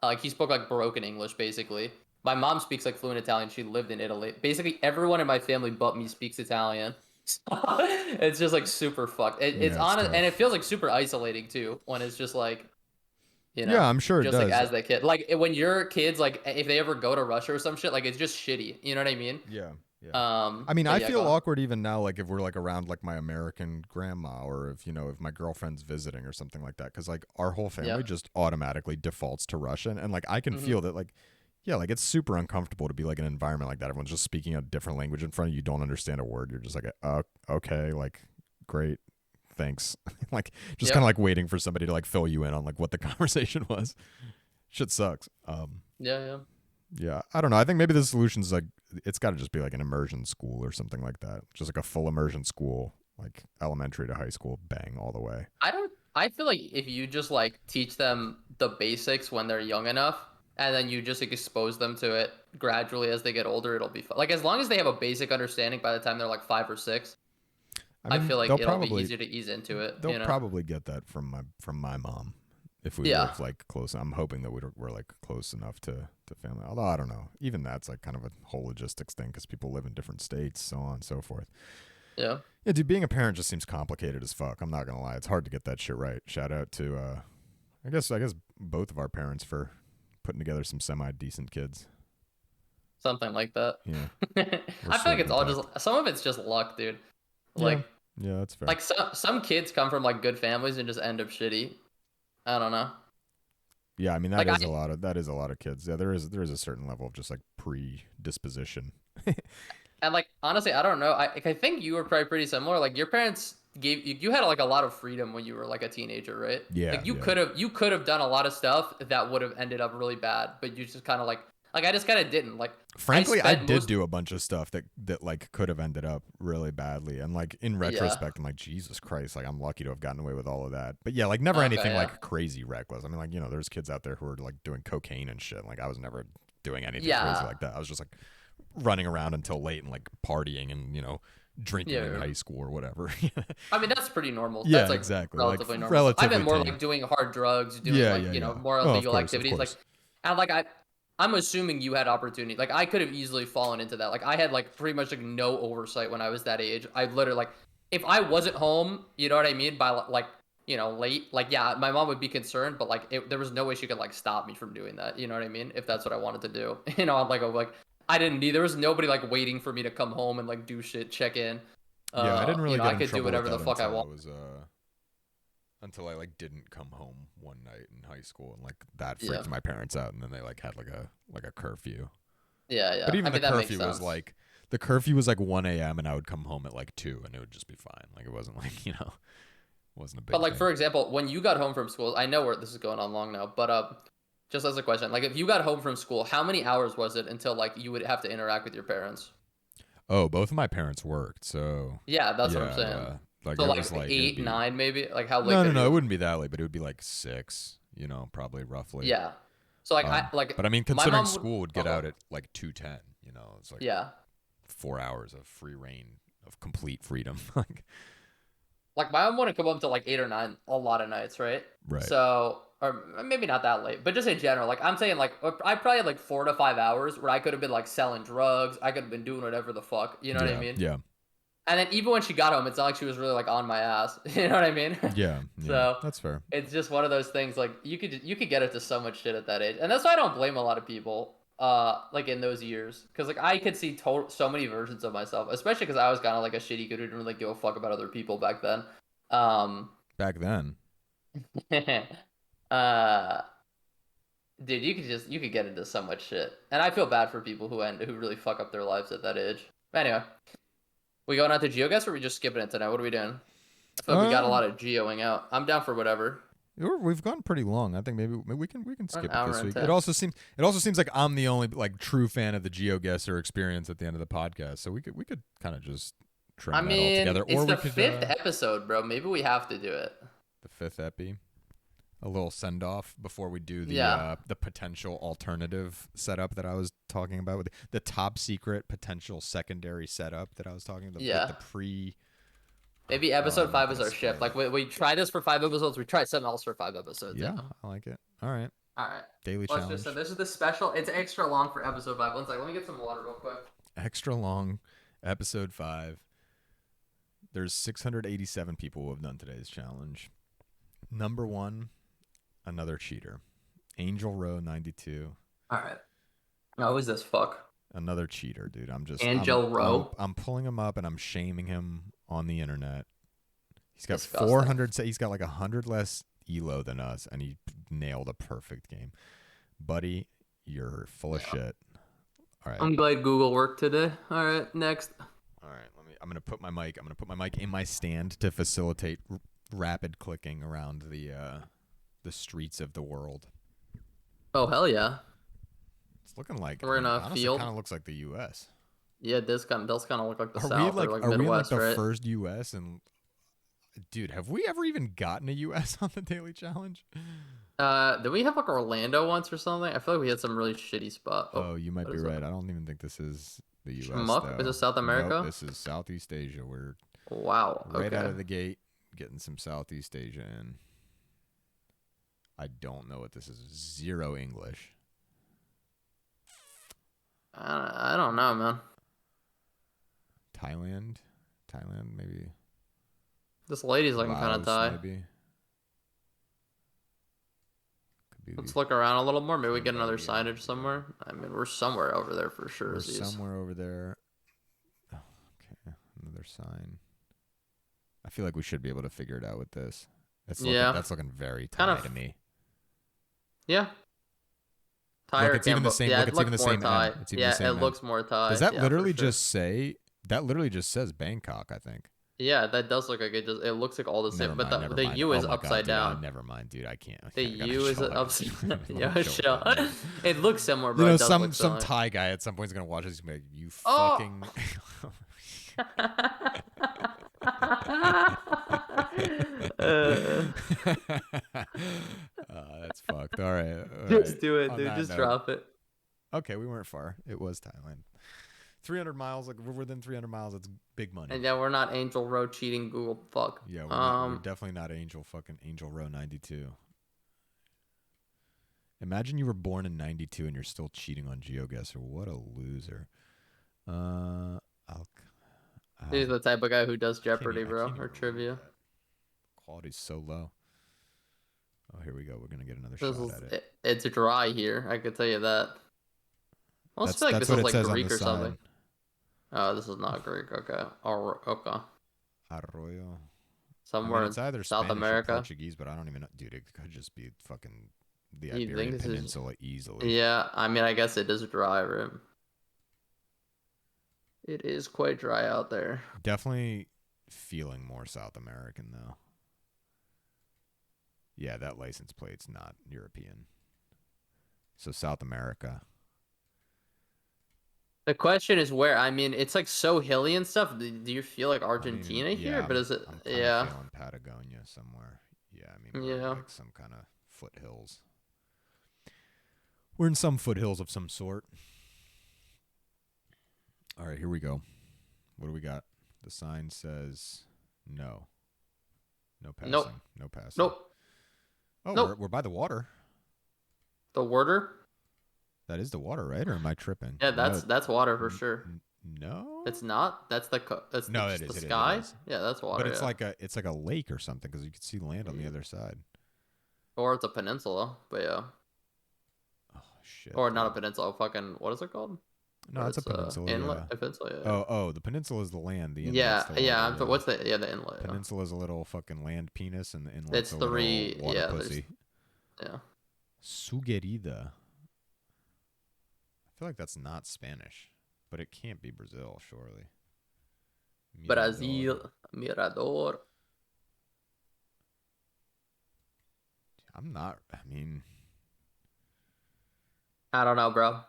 Like, he spoke like broken English, basically. My mom speaks like fluent Italian. She lived in Italy. Basically, everyone in my family but me speaks Italian. So, it's just like super fucked. It's yeah, it's honest, and it tough. feels like super isolating too when it's just like Yeah, I'm sure it just like does. as that kid, like when your kids, like if they ever go to Russia or some shit, like it's just shitty. You know what I mean? Yeah, yeah. I mean, But I yeah, go feel on. awkward even now, like if we're like around like my American grandma, or if you know if my girlfriend's visiting or something like that, because like our whole family Yeah. just automatically defaults to Russian, and like I can Mm-hmm. feel that like yeah, like it's super uncomfortable to be like in an environment like that. Everyone's just speaking a different language in front of you. You don't understand a word. You're just like, okay, like great, thanks. Like just kind of Yep. like waiting for somebody to like fill you in on like what the conversation was. Shit sucks. Yeah. Yeah. Yeah, I don't know. I think maybe the solution is like it's got to just be like an immersion school or something like that. Just like a full immersion school, like elementary to high school, bang all the way. I don't. I feel like if you just like teach them the basics when they're young enough, and then you just like, expose them to it gradually as they get older, it'll be fun. Like as long as they have a basic understanding by the time they're like 5 or 6, I I mean, feel like it'll be easier to ease into it. they'll probably get that from my mom if we Yeah. live like close. I'm hoping that we're like close enough to family. Although I don't know, even that's like kind of a whole logistics thing because people live in different states, so on and so forth. Yeah. Yeah, dude, being a parent just seems complicated as fuck. I'm not gonna lie, it's hard to get that shit right. Shout out to I guess both of our parents for putting together some semi decent kids. Something like that. Yeah, we're I feel like sort of it's all intact. just some of it's just luck, dude. Yeah, Like yeah, that's fair. like some kids come from like good families and just end up shitty. I don't know. Yeah, I mean Like I that is a lot of kids. Yeah, there is a certain level of just like predisposition. and like honestly, I don't know. I think you were probably pretty similar. Like your parents gave you had like a lot of freedom when you were like a teenager, right? Yeah, Like yeah. you could have done a lot of stuff that would have ended up really bad, but you just kind of like I just kind of didn't. Like I Frankly, I spent did most do a bunch of stuff that like could have ended up really badly, and like in yeah. retrospect, I'm like Jesus Christ, like I'm lucky to have gotten away with all of that. But yeah, like never Okay, anything yeah. like crazy reckless. I mean, like there's kids out there who are like doing cocaine and shit. Like I was never doing anything crazy Yeah. like that. I was just like running around until late and like partying and drinking in Yeah. high school or whatever. I mean, that's pretty normal. That's Yeah, like exactly. Like relatively normal stuff. I've been relatively more like tame. doing hard drugs, doing Yeah, like, yeah, yeah. more Oh, of illegal course, of activities. Like, course. and like I'm assuming you had opportunity. Like, I could have easily fallen into that. Like, I had like pretty much like no oversight when I was that age. I literally like, if I wasn't home, you know what I mean, by like, late, like, yeah, my mom would be concerned, but like, there was no way she could like stop me from doing that. You know what I mean? If that's what I wanted to do, I'm like, I didn't need. There was nobody like waiting for me to come home and like do shit, check in. Yeah, I didn't really I get in could do trouble with whatever the that fuck I want. until I like didn't come home one night in high school and like that Yeah. freaked my parents out and then they like had like a curfew. Yeah, But yeah. I even mean, that makes sense. the curfew was like 1 a.m. and I would come home at like 2 and it would just be fine. Like it wasn't like, wasn't a But big like, thing. for example, when you got home from school, I know where this is going on long now, but just as a question, like if you got home from school, how many hours was it until like you would have to interact with your parents? Oh, both of my parents worked. So, Yeah, that's what I'm yeah, saying. yeah. Like So it like was like it would eight, be 9, maybe. Like how late no, no, could no. It you? wouldn't be that late, but it would be like 6, probably roughly. Yeah. So like But I mean, my considering mom would. school would Oh, get go out on. at like 2:10, it's like Yeah. 4 hours of free reign of complete freedom. Like, Like my mom wouldn't come home till like 8 or 9 a lot of nights, right? right. So or maybe not that late, but just in general, like I'm saying, like I probably had like 4 to 5 hours where I could have been like selling drugs, I could have been doing whatever the fuck, you know what I Yeah, mean? yeah, And then even when she got home, it's not like she was really like on my ass, you know what I mean? yeah, yeah. So That's fair. it's just one of those things. Like you could get it to so much shit at that age, and that's why I don't blame a lot of people. Like in those years, because like I could see so many versions of myself, especially because I was kind of like a shitty kid who didn't really give a fuck about other people back then. Um, Back then. uh, Dude, you could get into so much shit, and I feel bad for people who really fuck up their lives at that age. But anyway, we going out to Geogeussr or we just skipping it tonight? What are we doing? I feel like we got a Uh, lot of geoing out. I'm down for whatever. we've gone pretty long. I think maybe we can An skip it hour this and week. 10. It also seems like I'm the only like true fan of the Geogeussr experience at the end of the podcast. So we could kind of just I trim that all mean, together, it's or we the could fifth episode, bro. Maybe we have to do it. the fifth epi, a little send off before we do Yeah. the potential alternative setup that I was talking about with the top secret potential secondary setup that I was talking about. Yeah. The pre. Maybe Oh, episode I'm not 5 is gonna our shift. spoil Like it. we try this for 5 episodes. We try something else for 5 episodes. Yeah, I like it. All right, All right. daily Let's challenge. just say this is the special. It's extra long for episode 5. One second. Let me get some water real quick. Extra long, episode 5. There's 687 people who have done today's challenge. Number 1, another cheater. Angel Row 92. All right. Oh, who's this fuck? Another cheater, dude. Angel Row. I'm pulling him up and I'm shaming him on the internet. He's got Disgusting. 400. He's got like 100 less elo than us, and he nailed a perfect game. Buddy, you're full of shit. All right. I'm glad Google worked today. All right, next. All right. I'm gonna put my mic. I'm gonna put my mic in my stand to facilitate rapid clicking around the streets of the world. Oh hell yeah. It's looking like We're in a honestly, field. It kind of looks like the U.S. Yeah, this kind of does kind of look like the Are South we like or like are we like Midwest, the right? first U.S. and dude, have we ever even gotten a U.S. on the daily challenge? Did we have like Orlando once or something? I feel like we had some really shitty spot. Oh, you might what be is right. that? I don't even think this is the U.S. Shmuck? though. Is this South America? Nope, this is Southeast Asia. We're Wow. right out Okay. of the gate getting some Southeast Asia in. I don't know what this is. Zero English. I don't know, man. Thailand, maybe. This lady's looking kind of Laos, Thai. maybe. Could be Let's look around a little more. Maybe we get another Cambodia, signage somewhere. I mean, we're somewhere over there for sure. We're Z's. somewhere over there. Oh, okay, another sign. I feel like we should be able to figure it out with this. That's looking very Thai Kind of- to me. Yeah. Thai Look, or it's even the same- Yeah, look, it it's even looks the more same Thai. M. It's even Yeah, the same it M. looks more Thai. Does that Yeah, literally for sure. just say? That literally just says Bangkok, I think. Yeah, that does look like it. It looks like all the same, Never but mind, never the mind. U is Oh my God, upside dude, down. never mind, dude. I can't. The I gotta U is chill out. upside down. Let me Yeah, chill chill. out. It looks similar, bro. You know, It does some look similar. Thai guy at some point is gonna watch this. He's gonna be like, "You Oh! fucking." That's fucked. All right. Just do it, On dude. that Just note- drop it. Okay, we weren't far. It was Thailand. 300 miles. Like we're within 300 miles. That's big money. And yeah, we're not Angel Road cheating Google. Fuck. Yeah, we're definitely not Angel Row 92. Imagine you were born in 92 and you're still cheating on Geogeussr. What a loser. He's the type of guy who does I can't Jeopardy, even- I bro, can't or even read trivia. that. Quality's so low. Oh, here we go. We're gonna get another This shot at it. it's dry here. I could tell you that. I almost That's, feel like that's this what is it like says on Greek the or something. sign. Oh, this is not Greek. Okay. Or okay. Arroyo. Somewhere it's either South Spanish America. or Portuguese, but I don't even know. Dude, it could just be fucking the You think Iberian this is- Peninsula easily. Yeah, I mean, I guess it is dry, right? It is quite dry out there. Definitely feeling more South American, though. Yeah, that license plate's not European. So South America. The question is where. I mean, it's like so hilly and stuff. Do you feel like I mean, Argentina here? yeah, But is it? I'm kinda Yeah. feeling Patagonia somewhere. Yeah, I mean, we're in, Yeah. like some kind of foothills. We're in some foothills of some sort. All right, here we go. What do we got? The sign says no. No passing. Nope. No passing. Nope. Oh, Nope. we're by the water. The water? That is the water, right? Or am I tripping? Yeah, No, that's water for sure. No. It's not. That's the that's No, just it is, the it is, it sky. is. Yeah, that's water. But it's yeah. like a lake or something because you can see land on the Yeah. other side. Or it's a peninsula. But yeah. Oh shit. Or not a dude. peninsula. Fucking what is it called? No, it's a peninsula. Inlet. Yeah. A peninsula. Yeah. Oh, the peninsula is the land. The yeah. inlet's the Yeah. water, But what's the the inlet? Yeah. Peninsula is a little fucking land penis, and the inlet's It's a the little water yeah, pussy. Yeah. Sugerida. I feel like that's not Spanish, but it can't be Brazil, surely. Mirador. Brazil, Mirador. I'm not. I mean, I don't know, bro.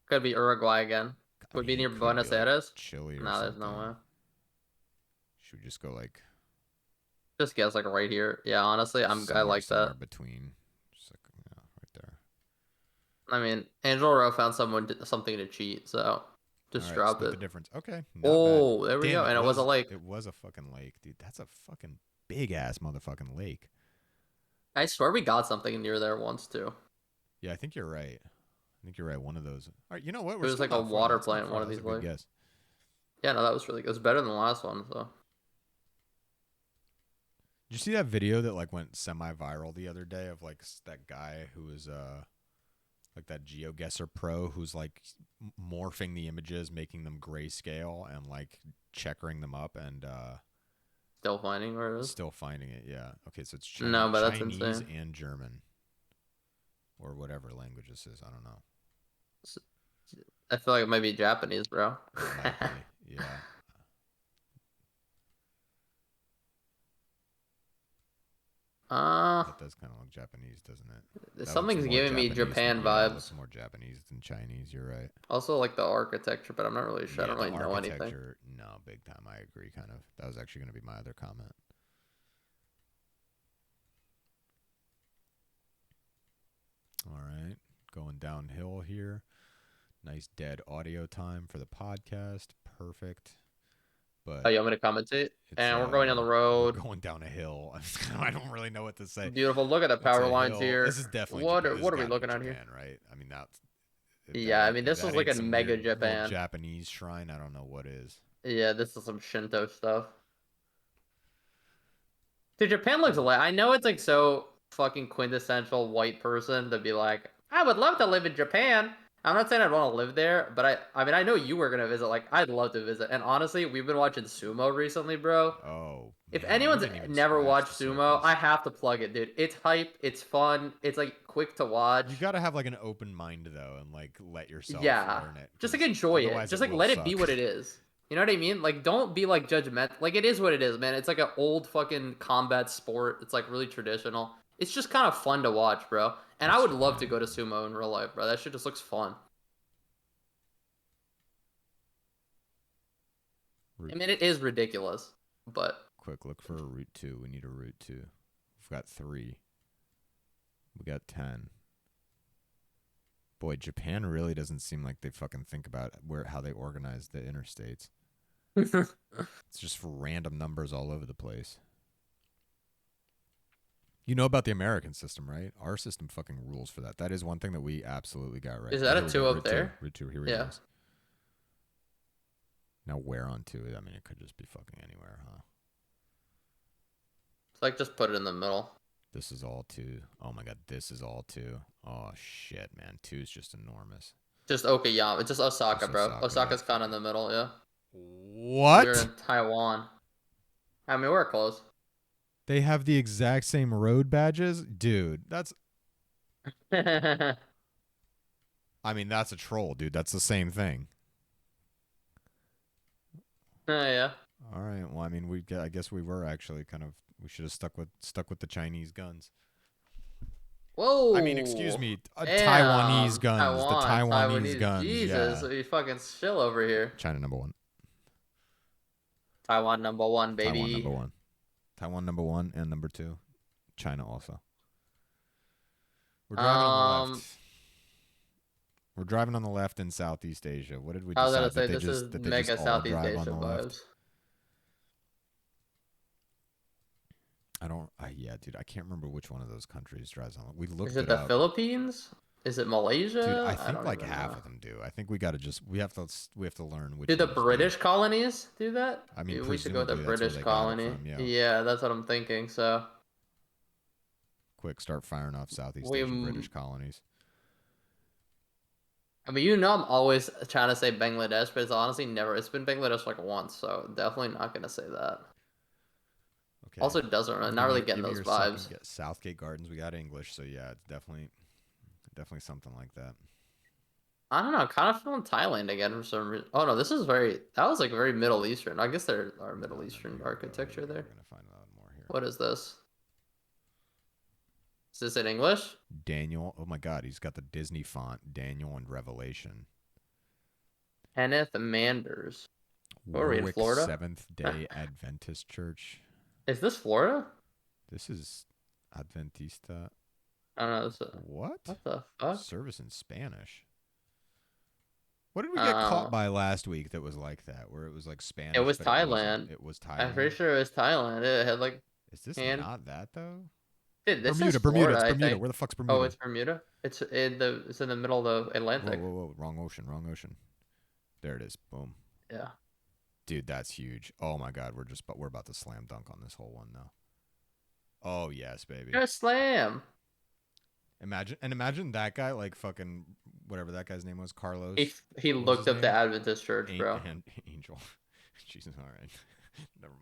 Could be Uruguay again. Would be it near could be Buenos like Aires. Chile or No, there's no way. something. Should we just go like Just guess like right here. Yeah, honestly, I like somewhere that. between? Just like right there. I mean, Angel Rowe found something to cheat, so All just right, drop split it. the difference. Okay, not bad. Oh, there we Damn, go. And it was a lake. it was a fucking lake, dude. That's a fucking big ass motherfucking lake. I swear we got something near there once too. Yeah, I think you're right. I think you're right. One of those. All right, you know what? It We're was still like a not far. water That's not plant in far. one of That was these a good lakes. guess. Yeah, no, that was really good. It was better than the last one, so. Did you see that video that like went semi-viral the other day of like that guy who was like that Geogeussr pro who's like morphing the images, making them grayscale and like checkering them up and Still finding where it is? still finding it. Yeah. Okay, so it's No, but that's Chinese insane. and German or whatever language this is. I don't know. I feel like it might be Japanese, bro. It might be. Yeah. uh, That does kind of look Japanese, doesn't it? That looks something's more giving me Japanese than Japan yeah, it looks vibes. more Japanese than Chinese. You're right. Also, like the architecture, but I'm not really sure. I Yeah, don't the really know anything. architecture, no, big time. I agree, kind of. That was actually going to be my other comment. All right, going downhill here. Nice dead audio time for the podcast. Perfect. Oh, But you want me to commentate? it's And we're going down the we're road. going down a hill. I don't really know what to say. Beautiful. Look at the It's power a lines hill. here. This is definitely What Japan. are This has what are we got to be looking at here? Japan, right? I mean, that's Yeah, I mean if this that is like ain't a some mega weird little Japan. Japanese shrine, I don't know what is. Yeah, this is some Shinto stuff. Dude, Japan looks like I know it's like so fucking quintessential white person to be like, I would love to live in Japan. I'm not saying I'd want to live there, but I mean I know you were gonna visit. Like I'd love to visit. And honestly, we've been watching sumo recently, bro. Oh If man, we anyone's didn't even never scratch watched the sumo, I surface. have to plug it, dude. It's hype. It's fun. It's like quick to watch. You got to have like an open mind though, and like let yourself Yeah, learn it, just like because enjoy it. otherwise Just it like will let it be suck. what it is. You know what I mean? Like don't be like judgmental. Like it is what it is, man. It's like an old fucking combat sport. It's like really traditional. It's just kind of fun to watch, bro. And I That's would love to Japan. go to sumo in real life, bro. That shit just looks fun. I Route, mean, it is ridiculous, but quick look for a route 2. We need a route 2. We've got 3. We got 10. Boy, Japan really doesn't seem like they fucking think about how they organize the interstates. It's just random numbers all over the place. You know about the American system, right? Our system fucking rules for that. That is one thing that we absolutely got right. is that a Here we two go. up Route 2. there? Route 2. Here we Yeah. go. Now where on 2? I mean, it could just be fucking anywhere, huh? It's like just put it in the middle. This is all 2. Oh my god, this is all 2. Oh shit, man. 2 is just enormous. Just Okayama. It's just Osaka, Just bro. Osaka, Osaka's yeah. kind of in the middle, yeah. We're What? in Taiwan. I mean, we're close. They have the exact same road badges? Dude, that's... Yeah. I mean, that's a troll, dude. That's the same thing. All right. Well, I mean, I guess we were actually kind of... We should have stuck with the Chinese guns. Whoa. I mean, excuse me, Damn. Taiwanese guns. The Taiwan. Taiwanese Taiwanese. guns, Jesus. yeah. We fucking chill over here. China number 1. Taiwan number one, Taiwan baby. number 1. Taiwan number 1 and number 2. China also. We're driving on the left. We're driving on the left in Southeast Asia. What did we I was decide? gonna say That this is they mega just all Southeast drive Asia on the left? vibes. I don't. Yeah, dude, I can't remember which one of those countries drives on. We looked Is it it the up, Philippines? Is it Malaysia? dude. I I think don't like even half know. of them do. I think we gotta we have to learn which. Do the ones do. British colonies do that? I mean, We should go with the presumably that's where British they got it colony. from. Yeah. Yeah, that's what I'm thinking. So Quick, start firing off Southeast we, Asian British colonies. I mean, you know, I'm always trying to say Bangladesh, but it's honestly never. It's been Bangladesh like once, so definitely not gonna say that. Okay. Also, doesn't not Give me really your getting give me those your vibes. Southgate Gardens. We got English, so yeah, it's definitely something like that. I don't know. Kind of feeling Thailand again for some reason. Oh no, this is very. That was like very Middle Eastern. I guess there are No, Middle no, no. Eastern Here we go. Here architecture we go. there. We're gonna find out more here. What is this? Is this in English? Daniel. Oh my God, he's got the Disney font. Daniel and Revelation. Kenneth Manders. What are we in Warwick Florida? Seventh Day Adventist Church. Is this Florida? This is Adventista. I don't know. This, What? what the fuck? Service in Spanish. What did we get caught Uh, by last week that was like that, where it was like it Spanish, was but it wasn't? Thailand. It was I'm Thailand. pretty sure it was Thailand. It had like Is this hand. not that though? Dude, this is Bermuda, Bermuda, Florida, it's I Bermuda. think. Where the fuck's Oh, Bermuda? it's Bermuda. It's in the middle of the Whoa, Atlantic. whoa, whoa! Wrong ocean, wrong ocean. There it is. Boom, Yeah. dude, that's huge. Oh my God, we're about to slam dunk on this whole one though. Oh yes, baby. Just slam. Imagine that guy like fucking whatever that guy's name was, He Carlos. he What was looked his up the name? Adventist church, bro. And Angel. Jesus, all right. Never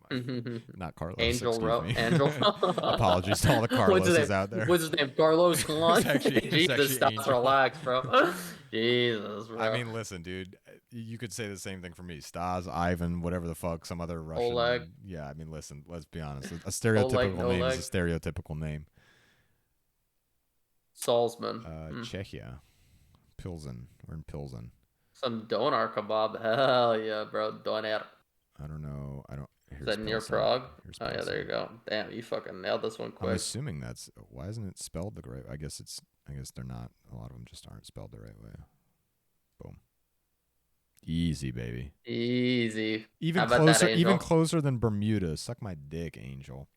mind. Not Carlos. Angel Excuse Ro me. Angel. Apologies to all the What's his Carloses name? out there. What's his name? Carlos Juan. It's Jesus, actually stop, Angel. relax, bro. Jesus, I bro. mean, listen, dude. You could say the same thing for me. Stas, Ivan, whatever the fuck, some other Russian. Oleg. Yeah, I mean, listen. Let's be honest. A Oleg, stereotypical no name is leg. a stereotypical name. Salzman. Czechia, Pilsen. We're in Pilsen. Some doner kebab. Hell yeah, bro. Doner. I don't know. I don't. Is Here's that near Pilsen. Prague? Here's Oh yeah, Pilsen. there you go. Damn, you fucking nailed this one I'm quick. assuming that's why isn't it spelled the right? I guess they're not. A lot of them just aren't spelled the right way. Boom. Easy, baby. Easy. Even How about that, closer. Even Angel? closer than Bermuda. Suck my dick, Angel.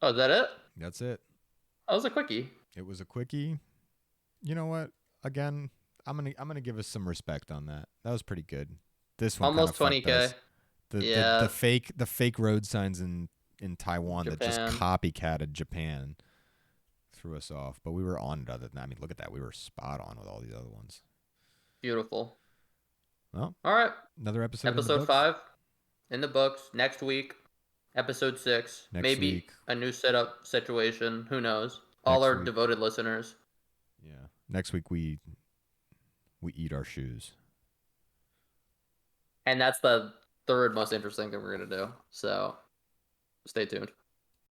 Oh, is that it? That's it. That was a quickie. It was a quickie. You know what? Again, I'm gonna give us some respect on that. That was pretty good. This one kind of Almost fucked 20K. us. Yeah. The fake road signs in Taiwan that just Japan. copycatted Japan threw us off. But we were on it other than that. I mean, look at that. We were spot on with all these other ones. Beautiful. Well, All right. another episode. Episode 5 in the books. Next week, episode 6. Next Maybe week. a new setup situation. Who knows? All Next our week. devoted listeners. Yeah. Next week we eat our shoes. And that's the third most interesting thing we're going to do. So stay tuned.